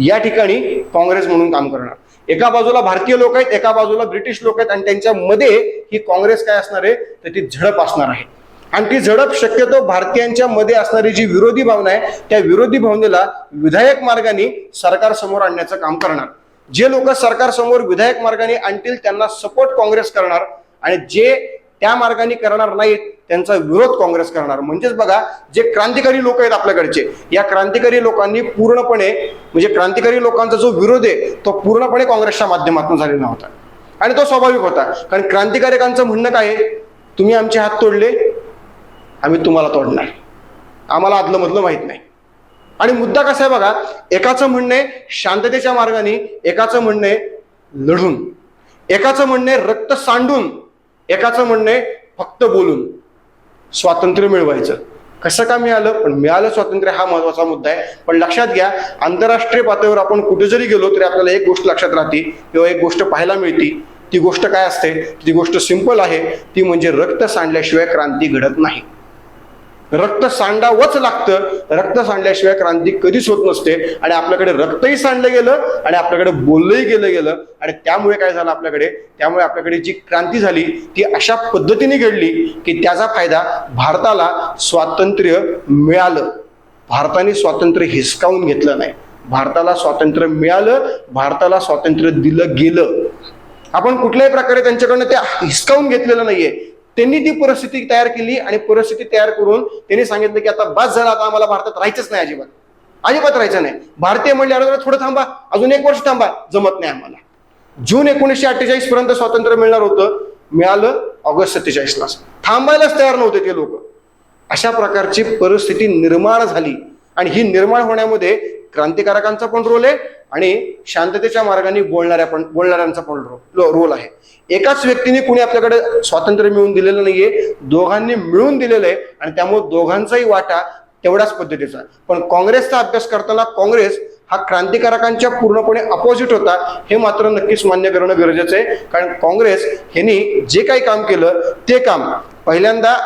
या ठिकाणी काँग्रेस म्हणून काम करणार. एका बाजूला भारतीय लोक आहेत, एका बाजूला ब्रिटिश लोक आहेत, आणि त्यांच्यामध्ये ही काँग्रेस काय असणार आहे तर ती झडप असणार आहे. आणि ती झडप शक्यतो भारतीयांच्या मध्ये असणारी जी विरोधी भावना आहे त्या विरोधी भावनेला विधायक मार्गाने सरकार समोर आणण्याचं काम करणार. जे लोक सरकार समोर विधायक मार्गाने आणतील त्यांना सपोर्ट काँग्रेस करणार, आणि जे त्या मार्गाने करणार नाहीत त्यांचा विरोध काँग्रेस करणार. म्हणजेच बघा, जे क्रांतिकारी लोक आहेत आपल्याकडचे, या क्रांतिकारी लोकांनी पूर्णपणे म्हणजे क्रांतिकारी लोकांचा जो विरोध आहे तो पूर्णपणे काँग्रेसच्या माध्यमातून झालेला होता. आणि तो स्वाभाविक होता, कारण क्रांतिकारकांचं म्हणणं काय आहे, तुम्ही आमचे हात तोडले, आम्ही तुम्हाला तोडणार, आम्हाला आदलं मधलं माहित नाही. आणि मुद्दा कसा आहे बघा, एकाचं म्हणणं आहे शांततेच्या मार्गाने, एकाचं म्हणणं आहे लढून, एकाचं म्हणणं आहे रक्त सांडून, एकाचं म्हणणं आहे फक्त बोलून स्वातंत्र्य मिळवायचं. कसं का मिळालं, पण मिळालं स्वातंत्र्य हा महत्वाचा मुद्दा आहे. पण लक्षात घ्या, आंतरराष्ट्रीय पातळीवर आपण कुठे जरी गेलो तरी आपल्याला एक गोष्ट लक्षात राहते किंवा एक गोष्ट पाहायला मिळते. ती गोष्ट काय असते, ती गोष्ट सिंपल आहे, ती म्हणजे रक्त सांडल्याशिवाय क्रांती घडत नाही. रक्त सांडावंच लागतं, रक्त सांडल्याशिवाय क्रांती कधीच होत नसते. आणि आपल्याकडे रक्तही सांडलं गेलं आणि आपल्याकडे बोललंही गेलं, आणि त्यामुळे काय झालं त्यामुळे आपल्याकडे जी क्रांती झाली ती अशा पद्धतीने घडली की त्याचा फायदा भारताला स्वातंत्र्य मिळालं. भारताने स्वातंत्र्य हिसकावून घेतलं नाही, भारताला स्वातंत्र्य मिळालं, भारताला स्वातंत्र्य दिलं गेलं. आपण कुठल्याही प्रकारे त्यांच्याकडनं ते हिसकावून घेतलेलं नाहीये. त्यांनी ती परिस्थिती तयार केली आणि परिस्थिती तयार करून त्यांनी सांगितलं की आता बस झाला, आता आम्हाला भारतात राहायचंच नाही, अजिबात राहायचं नाही. भारतीय म्हणले अरे थोडं थांबा, अजून 1 वर्ष थांबा, जमत नाही आम्हाला. जून 1948 पर्यंत स्वातंत्र्य मिळणार होतं, मिळालं ऑगस्ट 47ला. थांबायलाच तयार नव्हते ते लोक. अशा प्रकारची परिस्थिती निर्माण झाली, आणि ही निर्माण होण्यामध्ये क्रांतिकारकांचा पण रोल आहे आणि शांततेच्या मार्गाने बोलणाऱ्यांचा पण रोल आहे. एकाच व्यक्तीने कुणी आपल्याकडे स्वातंत्र्य मिळवून दिलेलं नाहीये, दोघांनी मिळून दिलेलं आहे, आणि त्यामुळे दोघांचाही वाटा तेवढ्याच पद्धतीचा. पण काँग्रेसचा अभ्यास करताना काँग्रेस हा क्रांतिकारकांच्या पूर्णपणे अपोजिट होता, हे मात्र नक्कीच मान्य करणं गरजेचं आहे. कारण काँग्रेस ह्यांनी जे काही काम केलं ते काम पहिल्यांदा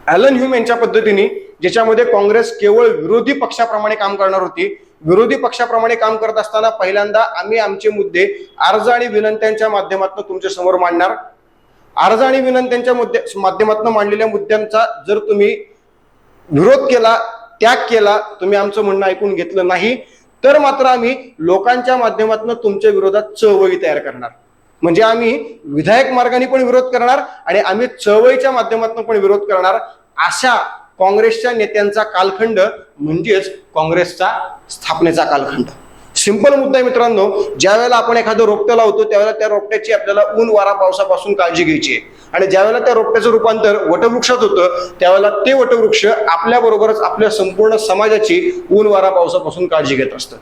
ॲलन ह्यूम यांच्या पद्धतीने, ज्याच्यामध्ये काँग्रेस केवळ विरोधी पक्षाप्रमाणे काम करणार होती. विरोधी पक्षाप्रमाणे काम करत असताना पहिल्यांदा आम्ही आमचे मुद्दे अर्ज आणि विनंत्यांच्या माध्यमातून तुमच्या समोर मांडणार. अर्ज आणि विनंत्यांच्या माध्यमातून मांडलेल्या मुद्द्यांचा जर तुम्ही विरोध केला, त्याग केला, तुम्ही आमचं म्हणणं ऐकून घेतलं नाही, तर मात्र आम्ही लोकांच्या माध्यमातून तुमच्या विरोधात चळवळी तयार करणार. म्हणजे आम्ही विधायक मार्गाने पण विरोध करणार आणि आम्ही चळवळीच्या माध्यमातून पण विरोध करणार. अशा काँग्रेसच्या नेत्यांचा कालखंड म्हणजेच काँग्रेसचा स्थापनेचा कालखंड. सिंपल मुद्दा आहे मित्रांनो, ज्या वेळेला आपण एखादं रोपटं लावतो त्यावेळेला त्या रोपट्याची आपल्याला ऊन वारा पावसापासून काळजी घ्यायची आहे, आणि ज्या वेळेला त्या रोपट्याचं रूपांतर वटवृक्षात होतं त्यावेळेला ते वटवृक्ष आपल्याबरोबरच आपल्या संपूर्ण समाजाची ऊन वारा पावसापासून काळजी घेत असतं.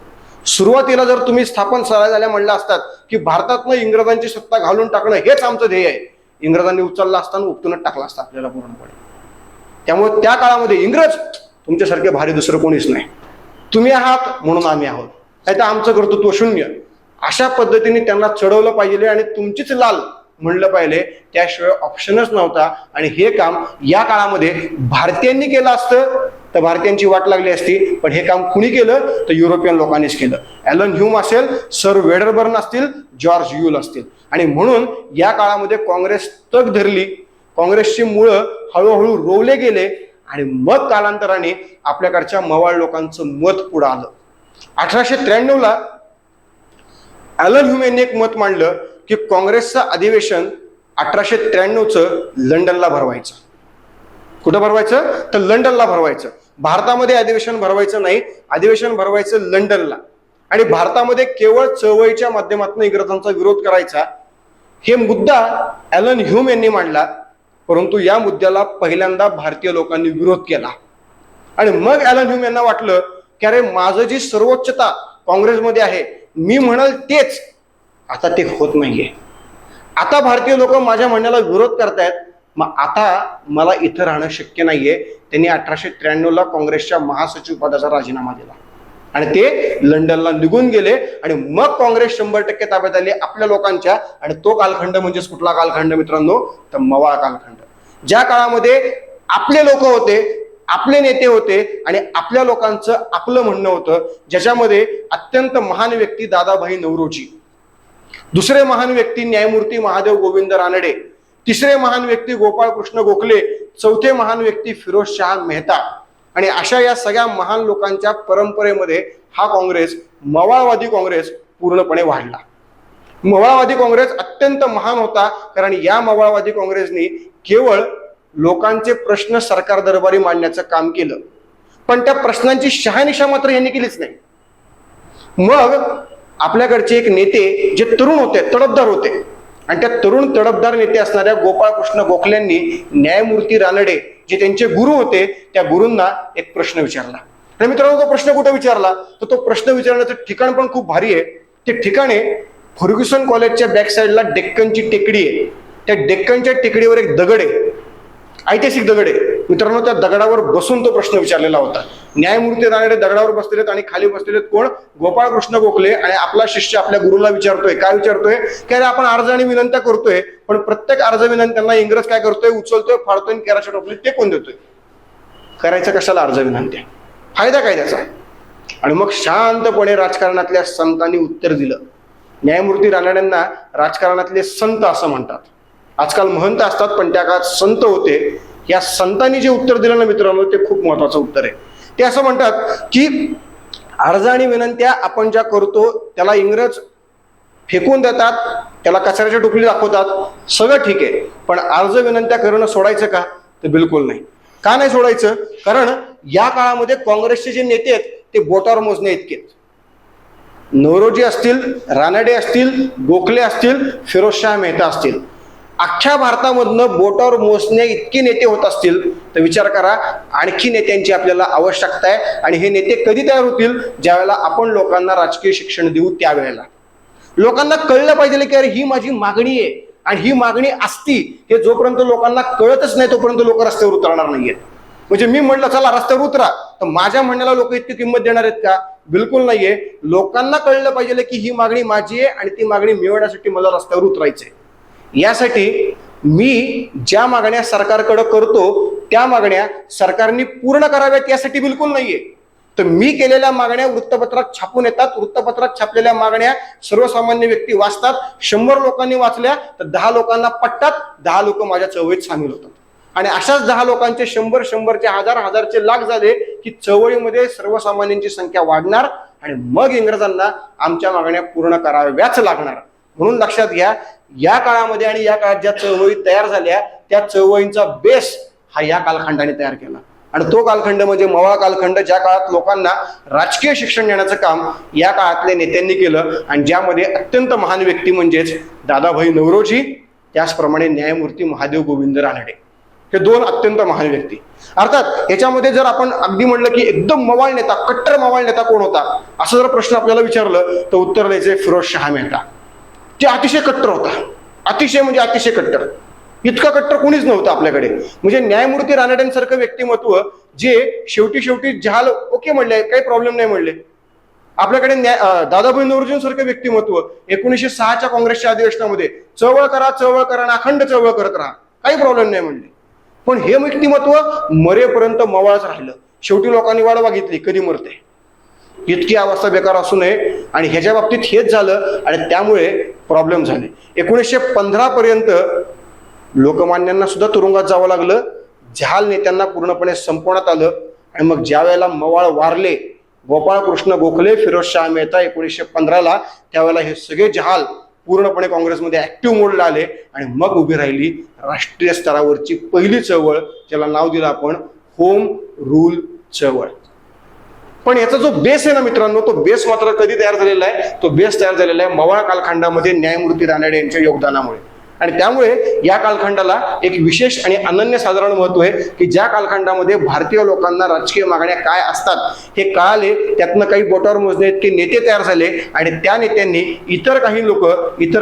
सुरुवातीला जर तुम्ही स्थापन झाल्या म्हणलं असतात की भारतातनं इंग्रजांची सत्ता घालून टाकणं हेच आमचं ध्येय आहे, इंग्रजांनी उचलला असताना उपटूनच टाकला असता आपल्याला पूर्णपणे. त्यामुळे त्या काळामध्ये इंग्रज तुमच्यासारखे भारी दुसरं कोणीच नाही, तुम्ही आहात म्हणून आम्ही आहोत, नाही तर आमचं कर्तृत्व शून्य, अशा पद्धतीने त्यांना चढवलं पाहिजे आणि तुमचीच लाल म्हणलं पाहिजे. त्याशिवाय ऑप्शनच नव्हता. आणि हे काम या काळामध्ये भारतीयांनी केलं असतं तर भारतीयांची वाट लागली असती, पण हे काम कुणी केलं तर युरोपियन लोकांनीच केलं. ॲलन ह्यूम असेल, सर वेडरबर्न असतील, जॉर्ज यूल असतील. आणि म्हणून या काळामध्ये काँग्रेस तग धरली, काँग्रेसची मुळं हळूहळू रोवले गेले, आणि मग कालांतराने आपल्याकडच्या मवाळ लोकांचं मत पुढं आलं. 1893ला ॲलन ह्यूम यांनी एक मत मांडलं की काँग्रेसचं अधिवेशन 1893चं लंडनला भरवायचं. कुठं भरवायचं तर लंडनला भरवायचं. भारतामध्ये अधिवेशन भरवायचं नाही, अधिवेशन भरवायचं लंडनला. आणि भारतामध्ये केवळ चळवळीच्या माध्यमातून इंग्रजांचा विरोध करायचा, हे मुद्दा ॲलन ह्यूम यांनी मांडला. परंतु या मुद्द्याला पहिल्यांदा भारतीय लोकांनी विरोध केला. आणि मग ॲलन ह्यूम यांना वाटलं की अरे माझं जी सर्वोच्चता काँग्रेसमध्ये आहे, मी म्हणाल तेच आता ते होत नाहीये. आता भारतीय लोक माझ्या म्हणण्याला विरोध करतायत, मग आता मला इथं राहणं शक्य नाहीये. त्यांनी 1893ला काँग्रेसच्या महासचिव पदाचा राजीनामा दिला आणि ते लंडनला निघून गेले. आणि मग काँग्रेस 100% ताब्यात आली आपल्या लोकांच्या. आणि तो कालखंड म्हणजे कुठला कालखंड मित्रांनो, तर मवाळ कालखंड. ज्या काळामध्ये आपले लोक होते, आपले नेते होते आणि आपल्या लोकांचं आपलं म्हणणं होतं, ज्याच्यामध्ये अत्यंत महान व्यक्ती दादाभाई नौरोजी, दुसरे महान व्यक्ती न्यायमूर्ती महादेव गोविंद रानडे, तिसरे महान व्यक्ती गोपाळ कृष्ण गोखले, चौथे महान व्यक्ती फिरोजशाह मेहता. आणि अशा या सगळ्या महान लोकांच्या परंपरेमध्ये हा काँग्रेस, मवाळवादी काँग्रेस पूर्णपणे वाढला. मवाळवादी काँग्रेस अत्यंत महान होता, कारण या मवाळवादी काँग्रेसने केवळ लोकांचे प्रश्न सरकार दरबारी मांडण्याचं काम केलं, पण त्या प्रश्नांची शहानिशा मात्र यांनी केलीच नाही. मग आपल्याकडचे एक नेते जे तरुण होते, तडफदार होते, आणि त्या तरुण तडफदार नेते असणाऱ्या गोपाळकृष्ण गोखलेंनी न्यायमूर्ती रानडे जे त्यांचे गुरु होते, त्या गुरूंना एक प्रश्न विचारला. तर मित्रांनो, तो प्रश्न कुठे विचारला, तर तो प्रश्न विचारण्याचं ठिकाण पण खूप भारी आहे. ते ठिकाण आहे फर्ग्युसन कॉलेजच्या बॅक साईडला डेक्कनची टेकडी आहे. त्या डेक्कनच्या टेकडीवर एक दगड आहे, ऐतिहासिक दगड आहे मित्रांनो. त्या दगडावर बसून तो प्रश्न विचारलेला होता. न्यायमूर्ती रानडे दगडावर बसलेत आणि खाली बसलेले कोण, गोपाळकृष्ण गोखले. आणि आपला शिष्य आपल्या गुरुला विचारतोय, काय विचारतोय, की अरे आपण अर्ज आणि विनंत्या करतोय, पण प्रत्येक अर्ज विनंत्यांना इंग्रज काय करतोय, उचलतोय, फाडतोय, केराच्या टोपलीत ते कोण देतोय. करायचं कशाला अर्ज विनंत्या, फायदा काय त्याचा. आणि मग शांतपणे राजकारणातल्या संतांनी उत्तर दिलं. न्यायमूर्ती रानडेंना राजकारणातले संत असं म्हणतात. आजकाल महंत असतात, पण त्या काळात संत होते. या संतांनी जे उत्तर दिलं ना मित्रांनो, ते खूप महत्वाचं उत्तर आहे. ते असं म्हणतात की अर्ज आणि विनंत्या आपण ज्या करतो त्याला इंग्रज फेकून देतात, त्याला कचऱ्याच्या टोपली दाखवतात, सगळं ठीक आहे, पण अर्ज विनंत्या करणं सोडायचं का, तर बिलकुल नाही. का नाही सोडायचं, कारण या काळामध्ये काँग्रेसचे जे नेते आहेत ते बोटावर मोजणे इतके. नौरोजी असतील, रानडे असतील, गोखले असतील, फिरोजशाह मेहता असतील, अख्ख्या भारतामधनं बोटावर मोजणे इतके नेते होत असतील, तर विचार करा आणखी नेत्यांची आपल्याला आवश्यकता आहे. आणि हे नेते कधी तयार होतील, ज्यावेळेला आपण लोकांना राजकीय शिक्षण देऊ. त्यावेळेला लोकांना कळलं पाहिजे की अरे ही माझी मागणी आहे आणि ही मागणी असती. हे जोपर्यंत लोकांना कळतच नाही तोपर्यंत लोक रस्त्यावर उतरणार नाहीयेत. म्हणजे मी म्हटलं चला रस्त्यावर उतरा, तर माझ्या म्हणण्याला लोक इतकी किंमत देणार आहेत का, बिलकुल नाहीये. लोकांना कळलं पाहिजे की ही मागणी माझी आहे आणि ती मागणी मिळवण्यासाठी मला रस्त्यावर उतरायचंय. यासाठी मी ज्या मागण्या सरकारकडे करतो त्या मागण्या सरकारने पूर्ण कराव्यात यासाठी बिलकुल नाहीये. तर मी केलेल्या मागण्या वृत्तपत्रात छापून येतात. वृत्तपत्रात छापलेल्या मागण्या सर्वसामान्य व्यक्ती वाचतात. 100 लोकांनी वाचल्या तर 10 लोकांना पटतात, 10 लोक माझ्या चळवळीत सामील होतात. आणि अशाच 10 लोकांचे 100चे हजारचे लाख झाले की चळवळीमध्ये सर्वसामान्यांची संख्या वाढणार आणि मग इंग्रजांना आमच्या मागण्या पूर्ण कराव्याच लागणार. म्हणून लक्षात घ्या, या काळामध्ये आणि या काळात ज्या चळवळी तयार झाल्या त्या चळवळींचा बेस हा या कालखंडाने तयार केला. आणि तो कालखंड म्हणजे मवाळ कालखंड, ज्या काळात लोकांना राजकीय शिक्षण देण्याचं काम या काळातल्या नेत्यांनी केलं आणि ज्यामध्ये अत्यंत महान व्यक्ती म्हणजेच दादाभाई नौरोजी, त्याचप्रमाणे न्यायमूर्ती महादेव गोविंद रानडे, हे 2 अत्यंत महान व्यक्ती. अर्थात याच्यामध्ये जर आपण अगदी म्हणलं की एकदम मवाळ नेता, कट्टर मवाळ नेता कोण होता असं जर प्रश्न आपल्याला विचारलं तर उत्तर द्यायचे फिरोजशाह मेहता. ते अतिशय कट्टर होता, अतिशय म्हणजे अतिशय कट्टर. इतका कट्टर कोणीच नव्हतं आपल्याकडे. म्हणजे न्यायमूर्ती रानडेंसारखं व्यक्तिमत्व जे शेवटी जहाल ओके म्हणले, काही प्रॉब्लेम नाही म्हणले. आपल्याकडे दादाभाई नौरोजींसारखं व्यक्तिमत्व 1906च्या काँग्रेसच्या अधिवेशनामध्ये चळवळ करा आणि अखंड चळवळ करत राहा, काही प्रॉब्लेम नाही म्हणले. पण हे व्यक्तिमत्व मरेपर्यंत मवाळच राहिलं. शेवटी लोकांनी वाट बघितली कधी मरते. इतकी अवस्था बेकार असू नये आणि ह्याच्या बाबतीत हेच झालं आणि त्यामुळे प्रॉब्लेम झाले. 1915 पर्यंत लोकमान्यांना सुद्धा तुरुंगात जावं लागलं. जहाल नेत्यांना पूर्णपणे संपवण्यात आलं. आणि मग ज्या वेळेला मवाळ वारले, गोपाळकृष्ण गोखले, फिरोजशाह मेहता 1915ला, त्यावेळेला हे सगळे जहाल पूर्णपणे काँग्रेसमध्ये ऍक्टिव्ह मोडला आले आणि मग उभी राहिली राष्ट्रीय स्तरावरची पहिली चळवळ, ज्याला नाव दिलं आपण होम रूल चळवळ. पण याचा जो बेस आहे ना मित्रांनो, तो बेस मात्र कधी तयार झालेला आहे, तो बेस तयार झालेला आहे मवाळ कालखंडामध्ये न्यायमूर्ती रानडे यांच्या योगदानामुळे. आणि त्यामुळे या कालखंडाला एक विशेष आणि अनन्यसाधारण महत्व आहे की ज्या कालखंडामध्ये भारतीय लोकांना राजकीय मागण्या काय असतात हे कळाले, त्यातनं काही बोटावर मोजणे इतके नेते तयार झाले आणि त्या नेत्यांनी इतर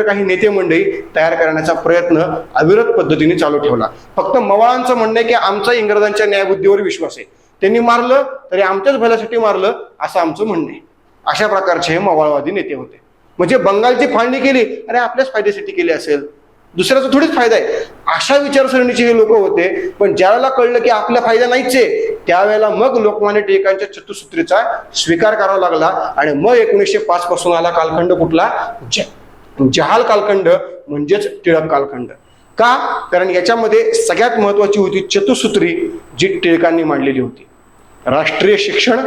काही नेते मंडळी तयार करण्याचा प्रयत्न अविरत पद्धतीने चालू ठेवला. फक्त मवाळांचं म्हणणं आहे की आमचा इंग्रजांच्या न्यायबुद्धीवर विश्वास आहे, त्यांनी मारलं तरी आमच्याच भल्यासाठी मारलं असं आमचं म्हणणं आहे. अशा प्रकारचे हे मवाळवादी नेते होते. म्हणजे बंगालची फाळणी केली आणि आपल्याच फायद्यासाठी केली असेल, दुसऱ्याचा थोडीच फायदा आहे, अशा विचारसरणीचे हे लोक होते. पण ज्यावेळेला कळलं की आपला फायदा नाहीच आहे त्यावेळेला मग लोकमान्य टिळकांच्या चतुसूत्रीचा स्वीकार करावा लागला आणि मग 1905 पासून आला कालखंड कुठला? जहाल कालखंड, म्हणजेच टिळक कालखंड. का? कारण याच्यामध्ये सगळ्यात महत्वाची होती चतुसूत्री जी टिळकांनी मांडलेली होती. राष्ट्रीय शिक्षण,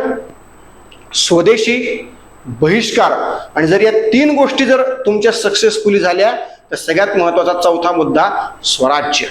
स्वदेशी, बहिष्कार. आणि जर या 3 गोष्टी जर तुमच्या सक्सेसफुली झाल्या तर सगळ्यात महत्वाचा चौथा मुद्दा स्वराज्य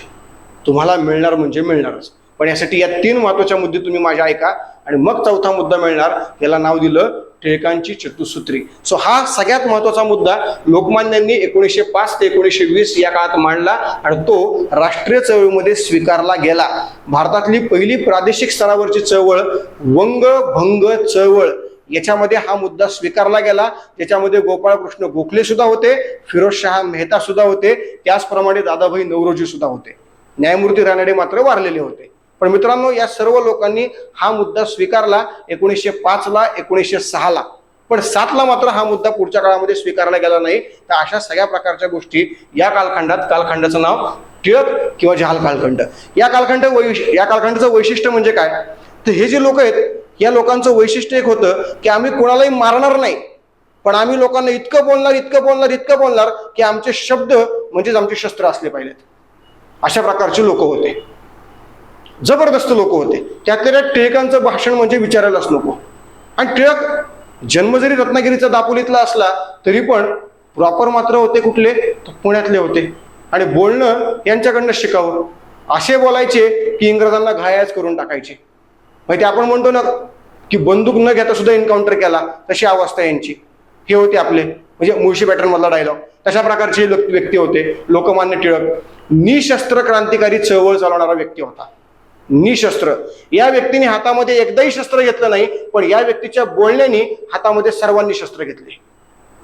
तुम्हाला मिळणार म्हणजे मिळणारच. पण यासाठी या 3 महत्वाच्या मुद्दे तुम्ही माझ्या ऐका आणि मग चौथा मुद्दा मिळणार. याला नाव दिलं टिळकांची चतुसूत्री. सो हा सगळ्यात महत्वाचा मुद्दा लोकमान्यांनी 1905 ते 1920 या काळात मांडला आणि तो राष्ट्रीय चळवळीमध्ये स्वीकारला गेला. भारतातली पहिली प्रादेशिक स्तरावरची चळवळ वंगभंग चळवळ, याच्यामध्ये हा मुद्दा स्वीकारला गेला. त्याच्यामध्ये गोपाळकृष्ण गोखले सुद्धा होते, फिरोजशाह मेहता सुद्धा होते, त्याचप्रमाणे दादाभाई नौरोजी सुद्धा होते. न्यायमूर्ती रानडे मात्र वारलेले होते. पण मित्रांनो, या सर्व लोकांनी हा मुद्दा स्वीकारला 1905 ला, 1906 ला. पण 7 ला मात्र हा मुद्दा पुढच्या काळामध्ये स्वीकारला गेला नाही. तर अशा सगळ्या प्रकारच्या गोष्टी या कालखंडाचं नाव टिळक किंवा जहाल कालखंड. या कालखंडाचं वैशिष्ट्य म्हणजे काय? तर हे जे लोक आहेत या लोकांचं वैशिष्ट्य एक होतं की आम्ही कोणालाही मारणार नाही, पण आम्ही लोकांना इतकं बोलणार की आमचे शब्द म्हणजेच आमचे शस्त्र असले पाहिजेत. अशा प्रकारचे लोक होते, जबरदस्त लोक होते. त्यातल्या टिळकांचं भाषण म्हणजे विचारायलाच नको. आणि टिळक जन्म जरी रत्नागिरीचा दापोलीतला असला तरी पण प्रॉपर मात्र होते कुठले? पुण्यातले होते. आणि बोलणं यांच्याकडनं शिकावं. असे बोलायचे की इंग्रजांना घायाच करून टाकायचे. माहिती आपण म्हणतो ना की बंदूक न घेता सुद्धा एन्काउंटर केला, तशी अवस्था यांची. हे होते आपले म्हणजे मुळशी पॅटर्न मधला डायलॉग. तशा प्रकारचे व्यक्ती होते लोकमान्य टिळक. निशस्त्र क्रांतिकारी चळवळ चालवणारा व्यक्ती होता. निशस्त्र. या व्यक्तीने हातामध्ये एकदाही शस्त्र घेतलं नाही, पण या व्यक्तीच्या बोलण्याने हातामध्ये सर्वांनी शस्त्र घेतले.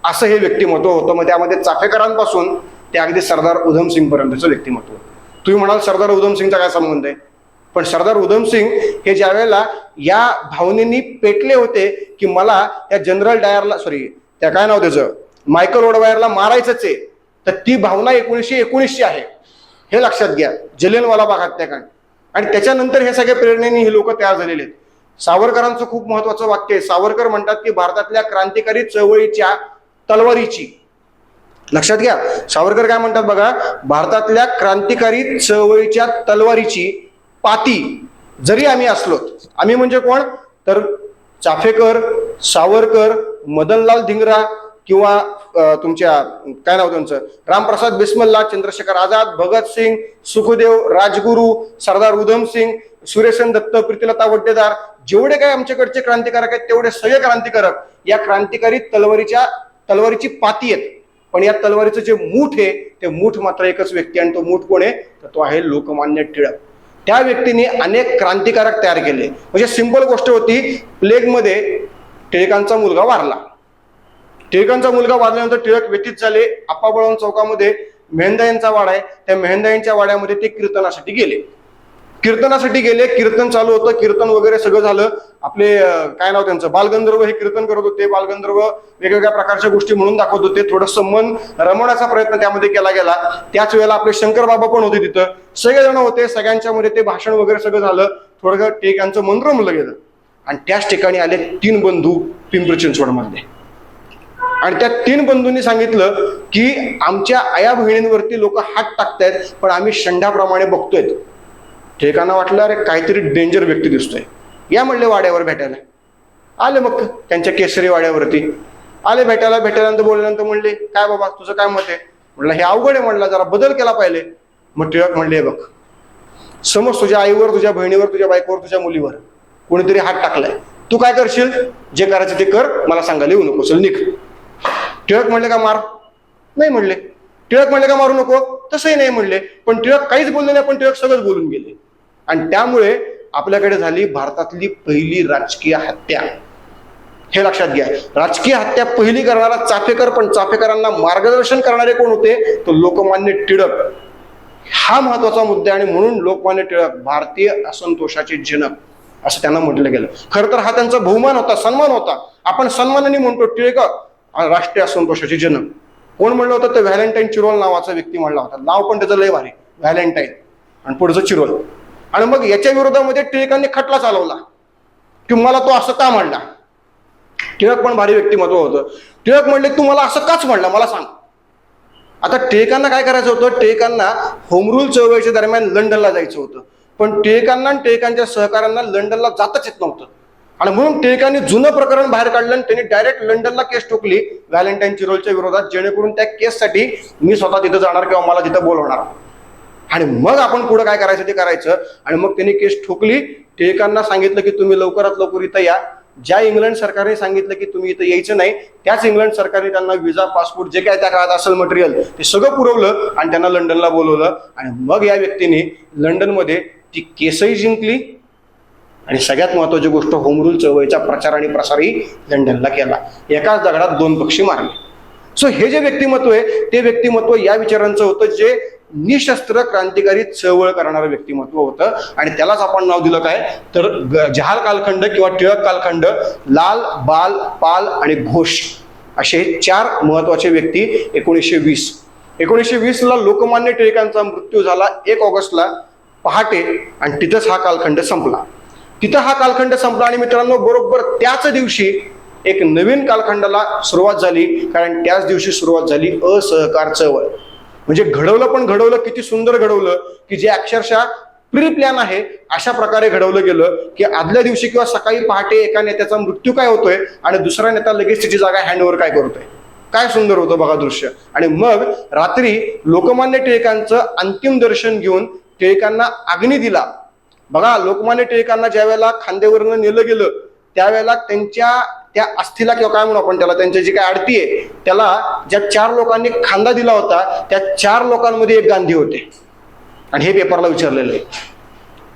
असं हे व्यक्तिमत्व होतं. मग त्यामध्ये चाफेकरांपासून ते अगदी सरदार उधम सिंग पर्यंतचं व्यक्तिमत्व. तुम्ही म्हणाल सरदार उधम सिंगचा काय संबंध आहे? पण सरदार उधम सिंग हे ज्या वेळेला या भावनेनी पेटले होते की मला त्या जनरल डायरला त्या काय नाव त्याचं मायकल ओडवायरला मारायचंच आहे, तर ती भावना 1919ची आहे हे लक्षात घ्या. जलियनवाला बाग हत्याकांड. आणि त्याच्यानंतर हे सगळे प्रेरणेने हे लोक तयार झालेले आहेत. सावरकरांचं खूप महत्वाचं वाक्य आहे. सावरकर म्हणतात की भारतातल्या क्रांतिकारी चळवळीच्या तलवारीची, लक्षात घ्या सावरकर काय म्हणतात बघा, भारतातल्या क्रांतिकारी चळवळीच्या तलवारीची पाती जरी आम्ही असलो, आम्ही म्हणजे कोण? तर चाफेकर, सावरकर, मदनलाल धिंगरा किंवा तुमच्या काय नाव त्यांचं रामप्रसाद बिस्मिल्ला, चंद्रशेखर आझाद, भगतसिंग, सुखदेव, राजगुरू, सरदार उधम सिंग, सुरेशन दत्त, प्रीतिलता वड्डेदार, जेवढे काही आमच्याकडचे क्रांतिकारक आहेत तेवढे सगळे क्रांतिकारक या क्रांतिकारी तलवारीची पाती आहेत. पण या तलवारीचं जे मूठ आहे ते मूठ मात्र एकच व्यक्ती, आणि तो मूठ कोण आहे? तर तो आहे लोकमान्य टिळक. त्या व्यक्तीने अनेक क्रांतिकारक तयार केले. म्हणजे सिंपल गोष्ट होती, प्लेगमध्ये टिळकांचा मुलगा वारला. टिळकांचा मुलगा वारल्यानंतर टिळक व्यतीत झाले. आप्पाबळवंत चौकामध्ये मेहंदा यांचा वाडा आहे, त्या मेहंदा यांच्या वाड्यामध्ये ते कीर्तनासाठी गेले. कीर्तन चालू होतं, कीर्तन वगैरे सगळं झालं. आपले काय नाव त्यांचं बालगंधर्व हे कीर्तन करत होते. बालगंधर्व वेगवेगळ्या प्रकारच्या गोष्टी म्हणून दाखवत होते. थोडंसं मन रमवण्याचा प्रयत्न त्यामध्ये केला गेला. त्याच वेळेला आपले शंकर बाबा पण होते तिथं, सगळेजण होते. सगळ्यांच्या मध्ये ते भाषण वगैरे सगळं झालं. थोडं टिळकांचं मन रमलं गेलं. आणि त्याच ठिकाणी आले 3 बंधू पिंपरी चिंचवड मधले. आणि त्या 3 बंधूंनी सांगितलं की आमच्या आया बहिणींवरती लोक हात टाकतायत, पण आम्ही शंढाप्रमाणे बघतोय. टिळकांना वाटलं अरे काहीतरी डेंजर व्यक्ती दिसतोय, या म्हणले वाड्यावर भेटायला. आले मग त्यांच्या केसरी वाड्यावरती आले भेटायला बोलल्यानंतर म्हणले काय बाबा तुझं काय मत आहे? म्हणलं हे अवघड आहे, म्हणलं जरा बदल केला पाहिजे. मग टिळक म्हणले बघ, समज तुझ्या आईवर, तुझ्या बहिणीवर, तुझ्या बायकोवर, तुझ्या मुलीवर कोणीतरी हात टाकलाय, तू काय करशील? जे करायचं ते कर, मला सांगायला येऊ नको, चल निघ. टिळक म्हणले का मार? नाही म्हणले. टिळक म्हणले का मारू नको? तसंही नाही म्हणले, पण टिळक काहीच बोलले नाही, पण टिळक सगळंच बोलून गेले. आणि त्यामुळे आपल्याकडे झाली भारतातली पहिली राजकीय हत्या. हे लक्षात घ्या, राजकीय हत्या पहिली करणारा चाफेकर, पण चाफेकरांना मार्गदर्शन करणारे कोण होते? तर लोकमान्य टिळक. हा महत्वाचा मुद्दा आहे आणि म्हणून लोकमान्य टिळक भारतीय असंतोषाचे जनक असं त्यांना म्हटलं गेलं. खरं तर हा त्यांचा बहुमान होता, सन्मान होता. आपण सन्मानाने म्हणतो टिळक राष्ट्रीय असंतोषाचे जनक. कोण म्हणलं होतं? तर व्हॅलेंटाईन चिरोल नावाचा व्यक्ती म्हणला होता. नाव पण त्याचं लय भारी, व्हॅलेंटाईन आणि पुढचं चिरोल. आणि मग याच्या विरोधामध्ये टिळकांनी खटला चालवला की मला तो असं का म्हणला. टिळक पण भारी व्यक्तिमत्व होतं. टिळक म्हणले तू मला असं काच म्हणला, मला सांग. आता टिळकांना काय करायचं होतं? टिळकांना होम रूल चळवळीच्या दरम्यान लंडनला जायचं होतं, पण टिळकांना आणि टिळकांच्या सहकाऱ्यांना लंडनला जाताच येत नव्हतं. आणि म्हणून टिळकांनी जुनं प्रकरण बाहेर काढलं आणि त्यांनी डायरेक्ट लंडनला केस ठोकली व्हॅलेंटाईन चिरोलच्या विरोधात, जेणेकरून त्या केससाठी मी स्वतः तिथं जाणार किंवा मला तिथं बोलवणार आणि मग आपण पुढे काय करायचं ते करायचं. आणि मग त्यांनी केस ठोकली. टिळकांना सांगितलं की तुम्ही लवकरात लवकर इथं या. ज्या इंग्लंड सरकारने सांगितलं की तुम्ही इथं यायचं नाही, त्याच इंग्लंड सरकारने त्यांना विजा, पासपोर्ट, जे काय त्या काळात असेल मटेरियल ते सगळं पुरवलं आणि त्यांना लंडनला बोलवलं. आणि मग या व्यक्तीने लंडनमध्ये ती केसही जिंकली आणि सगळ्यात महत्वाची गोष्ट होम रूल चळवळीचा प्रचार आणि प्रसारही लंडनला केला. एकाच दगडात दोन पक्षी मारले. सो हे जे व्यक्तिमत्व आहे ते व्यक्तिमत्व या विचारांचं होतं, जे निशस्त्र क्रांतिकारी चळवळ करणारं व्यक्तिमत्व होतं. आणि त्यालाच आपण नाव दिलं काय? तर जहाल कालखंड किंवा टिळक कालखंड. लाल, बाल, पाल आणि घोष असे 4 महत्वाचे व्यक्ती. 1920 ला लोकमान्य टिळकांचा मृत्यू झाला 1 ऑगस्टला पहाटे आणि तिथंच हा कालखंड संपला. तिथं हा कालखंड संपला आणि मित्रांनो बरोबर त्याच दिवशी एक नवीन कालखंडाला सुरुवात झाली, कारण त्याच दिवशी सुरुवात झाली असहकार चळवळ. म्हणजे घडवलं किती सुंदर घडवलं की जे अक्षरशः प्री प्लॅन आहे अशा प्रकारे घडवलं गेलं की आदल्या दिवशी किंवा सकाळी पहाटे एका नेत्याचा मृत्यू काय होतोय आणि दुसरा नेता लगेच त्याची जागा हँडओव्हर काय करतोय. काय सुंदर होतं बघा दृश्य. आणि मग रात्री लोकमान्य टिळकांचं अंतिम दर्शन घेऊन टिळकांना अग्नी दिला. बघा, लोकमान्य टिळकांना ज्या वेळेला खांद्यावरनं नेलं गेलं त्यावेळेला त्यांच्या त्या अस्थिला किंवा काय म्हणू आपण त्याला, त्यांची जी काय आडती आहे त्याला ज्या 4 लोकांनी खांदा दिला होता त्या 4 लोकांमध्ये एक गांधी होते. आणि हे पेपरला विचारलेलं आहे.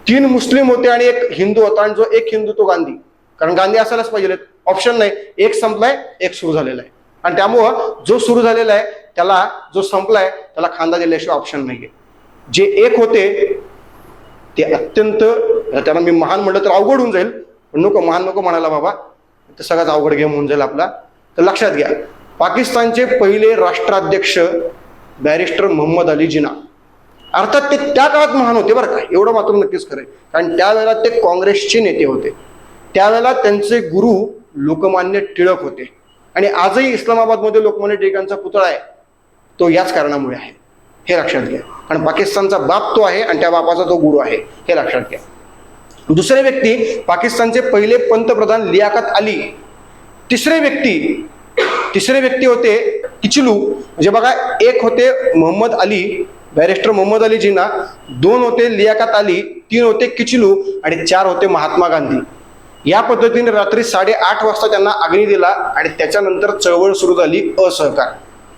3 मुस्लिम होते आणि 1 हिंदू होता. आणि जो 1 हिंदू तो गांधी, कारण गांधी असायलाच पाहिजे, ऑप्शन नाही. एक संपलाय, एक सुरू झालेला आहे. आणि त्यामुळं जो सुरू झालेला आहे त्याला, जो संपलाय त्याला खांदा दिल्याशिवाय ऑप्शन नाहीये. जे 1 होते ते अत्यंत, त्यांना मी महान म्हटलं तर अवघड होऊन जाईल, पण नको, महान नको म्हणायला बाबा, तर सगळ्यात अवघड गेम होऊन जाईल आपला. तर लक्षात घ्या, पाकिस्तानचे पहिले राष्ट्राध्यक्ष बॅरिस्टर मोहम्मद अली जिना. अर्थात ते त्या काळात महान होते बरं का, एवढं मात्र नक्कीच खरंय, कारण त्यावेळेला ते काँग्रेसचे नेते होते. त्यावेळेला त्यांचे गुरु लोकमान्य टिळक होते. आणि आजही इस्लामाबादमध्ये लोकमान्य टिळकांचा पुतळा आहे, तो याच कारणामुळे आहे. हे लक्षात घ्या. कारण पाकिस्तानचा बाप तो आहे आणि त्या बापाचा तो गुरु आहे, हे लक्षात घ्या. दुसरे व्यक्ती पाकिस्तानचे पहिले पंतप्रधान लियाकत अली. तिसरे व्यक्ती होते किचलू. म्हणजे बघा, 1 होते मोहम्मद अली, बॅरिस्टर मोहम्मद अली जिना, 2 होते लियाकत अली, 3 होते किचलू आणि 4 होते महात्मा गांधी. या पद्धतीने रात्री 8:30 वाजता त्यांना अग्नी दिला आणि त्याच्यानंतर चळवळ सुरू झाली असहकार.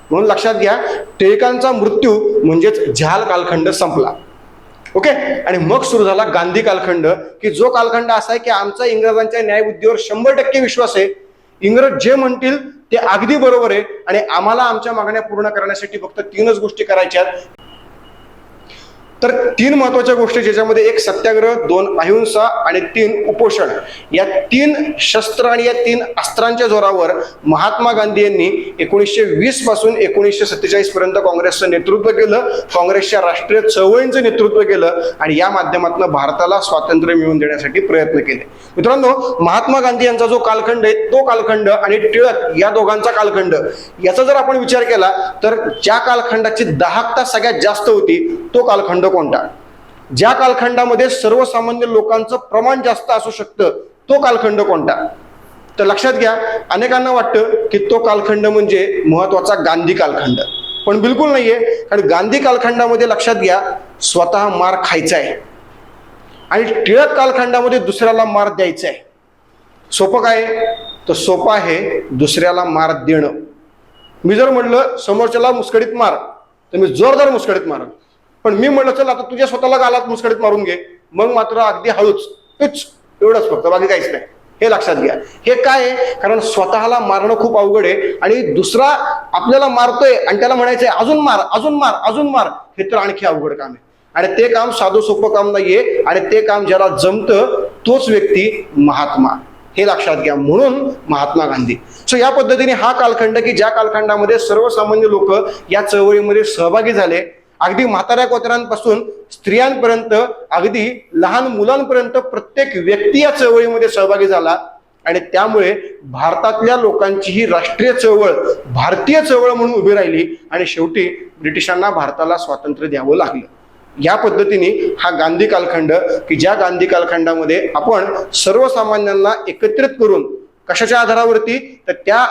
म्हणून लक्षात घ्या, टिळकांचा मृत्यू म्हणजेच जहाल कालखंड संपला. ओके. आणि मग सुरू झाला गांधी कालखंड, की जो कालखंड असा आहे की आमचा इंग्रजांच्या न्यायबुद्धीवर 100% विश्वास आहे. इंग्रज जे म्हणतील ते अगदी बरोबर आहे आणि आम्हाला आमच्या मागण्या पूर्ण करण्यासाठी फक्त 3च गोष्टी करायच्या. तर 3 महत्वाच्या गोष्टी, ज्याच्यामध्ये 1 सत्याग्रह, 2 अहिंसा आणि 3 उपोषण. या 3 शस्त्र आणि या 3 अस्त्रांच्या जोरावर महात्मा गांधी यांनी 1920 पासून 1947 पर्यंत काँग्रेसचं नेतृत्व केलं, काँग्रेसच्या राष्ट्रीय चळवळींचं नेतृत्व केलं आणि या माध्यमातून भारताला स्वातंत्र्य मिळवून देण्यासाठी प्रयत्न केले. मित्रांनो, महात्मा गांधी यांचा जो कालखंड आहे तो कालखंड आणि टिळक या दोघांचा कालखंड, याचा जर आपण विचार केला तर ज्या कालखंडाची दाहकता सगळ्यात जास्त होती तो कालखंड कोणता? ज्या कालखंडामध्ये सर्वसामान्य लोकांचं प्रमाण जास्त असू शकतं तो कालखंड कोणता? तर लक्षात घ्या, अनेकांना वाटतं की तो कालखंड म्हणजे महत्वाचा गांधी कालखंड, पण बिलकुल नाहीये. कारण गांधी कालखंडामध्ये लक्षात घ्या, स्वतः मार खायचा आहे आणि टिळक कालखंडामध्ये दुसऱ्याला मार द्यायचा आहे. सोपं काय? तर सोपं आहे दुसऱ्याला मार देणं. मी जर म्हटलं समोरच्याला मुस्कडीत मार, तर मी जोरदार मुस्कडीत मारन. पण मी म्हणलं चल आता तुझ्या स्वतःला गालात मुस्कडीत मारून घे, मग मात्र अगदी हळूच पिच एवढंच फक्त, बाकी काहीच नाही. हे लक्षात घ्या. हे काय आहे, कारण स्वतःला मारणं खूप अवघड आहे आणि दुसरा आपल्याला मारतोय आणि त्याला म्हणायचंय अजून मार अजून मार अजून मार, हे तर आणखी अवघड काम आहे. आणि ते काम साधं सोपं काम नाहीये आणि ते काम ज्याला जमतं तोच व्यक्ती महात्मा. हे लक्षात घ्या. म्हणून महात्मा गांधी. सो या पद्धतीने हा कालखंड की ज्या कालखंडामध्ये सर्वसामान्य लोक या चळवळीमध्ये सहभागी झाले, अगदी म्हाताऱ्या कोतऱ्यांपासून स्त्रियांपर्यंत अगदी लहान मुलांपर्यंत प्रत्येक व्यक्ती या चळवळीमध्ये सहभागी झाला आणि त्यामुळे भारतातल्या लोकांची ही राष्ट्रीय चळवळ भारतीय चळवळ म्हणून उभी राहिली आणि शेवटी ब्रिटिशांना भारताला स्वातंत्र्य द्यावं लागलं. या पद्धतीने हा गांधी कालखंड की ज्या गांधी कालखंडामध्ये आपण सर्वसामान्यांना एकत्रित करून कशाच्या आधारावरती, तर त्या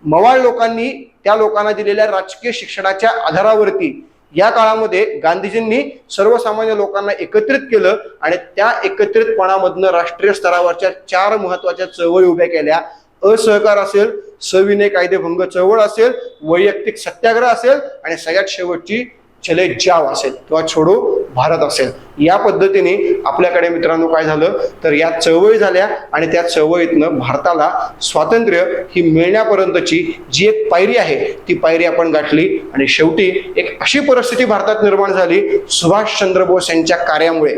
मवाळ लोकांनी त्या लोकांना दिलेल्या राजकीय शिक्षणाच्या आधारावरती या काळामध्ये गांधीजींनी सर्वसामान्य लोकांना एकत्रित केलं आणि त्या एकत्रितपणामधनं राष्ट्रीय स्तरावरच्या 4 महत्वाच्या चळवळी उभ्या केल्या. असहकार असेल, सविनय कायदेभंग चळवळ असेल, वैयक्तिक सत्याग्रह असेल आणि सगळ्यात शेवटची चले जाव असेल किंवा छोडो भारत असेल. या पद्धतीने आपल्याकडे मित्रांनो काय झालं, तर या चळवळी झाल्या आणि त्या चळवळीतनं भारताला स्वातंत्र्य ही मिळण्यापर्यंतची जी एक पायरी आहे ती पायरी आपण गाठली आणि शेवटी एक अशी परिस्थिती भारतात निर्माण झाली सुभाषचंद्र बोस यांच्या कार्यामुळे,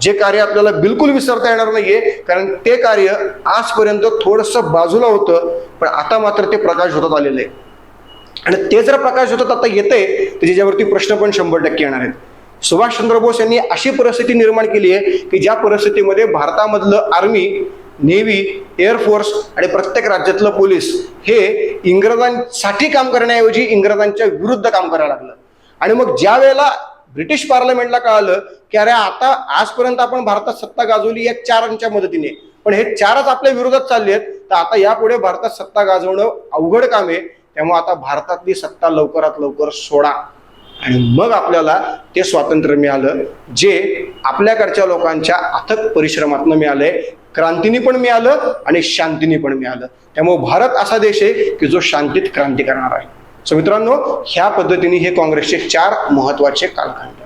जे कार्य आपल्याला बिलकुल विसरता येणार नाहीये. कारण ते कार्य आजपर्यंत थोडंसं बाजूला होतं, पण आता मात्र ते प्रकाश होतात आलेलं आहे आणि ते जर प्रकाश होतात आता येते तर त्याच्यावरती प्रश्न पण 100% येणार आहेत. सुभाषचंद्र बोस यांनी अशी परिस्थिती निर्माण केली आहे की ज्या परिस्थितीमध्ये भारतामधलं आर्मी, नेव्ही, एअरफोर्स आणि प्रत्येक राज्यातलं पोलीस हे इंग्रजांसाठी काम करण्याऐवजी इंग्रजांच्या विरुद्ध काम करायला लागलं. आणि मग ज्या वेळेला ब्रिटिश पार्लमेंटला कळालं की अरे आता आजपर्यंत आपण भारतात सत्ता गाजवली या 4च्या मदतीने, पण हे 4च आपल्या विरोधात चालले आहेत, तर आता यापुढे भारतात सत्ता गाजवणं अवघड काम आहे. त्यामुळे आता भारतातली सत्ता लवकरात लवकर सोडा आणि मग आपल्याला ते स्वातंत्र्य मिळालं जे आपल्याकडच्या लोकांच्या अथक परिश्रमातनं मिळालंय, क्रांतीने पण मिळालं आणि शांतीने पण मिळालं. त्यामुळे भारत असा देश आहे की जो शांतीत क्रांती करणार आहे. सो मित्रांनो, ह्या पद्धतीने हे काँग्रेसचे 4 महत्वाचे कालखंड.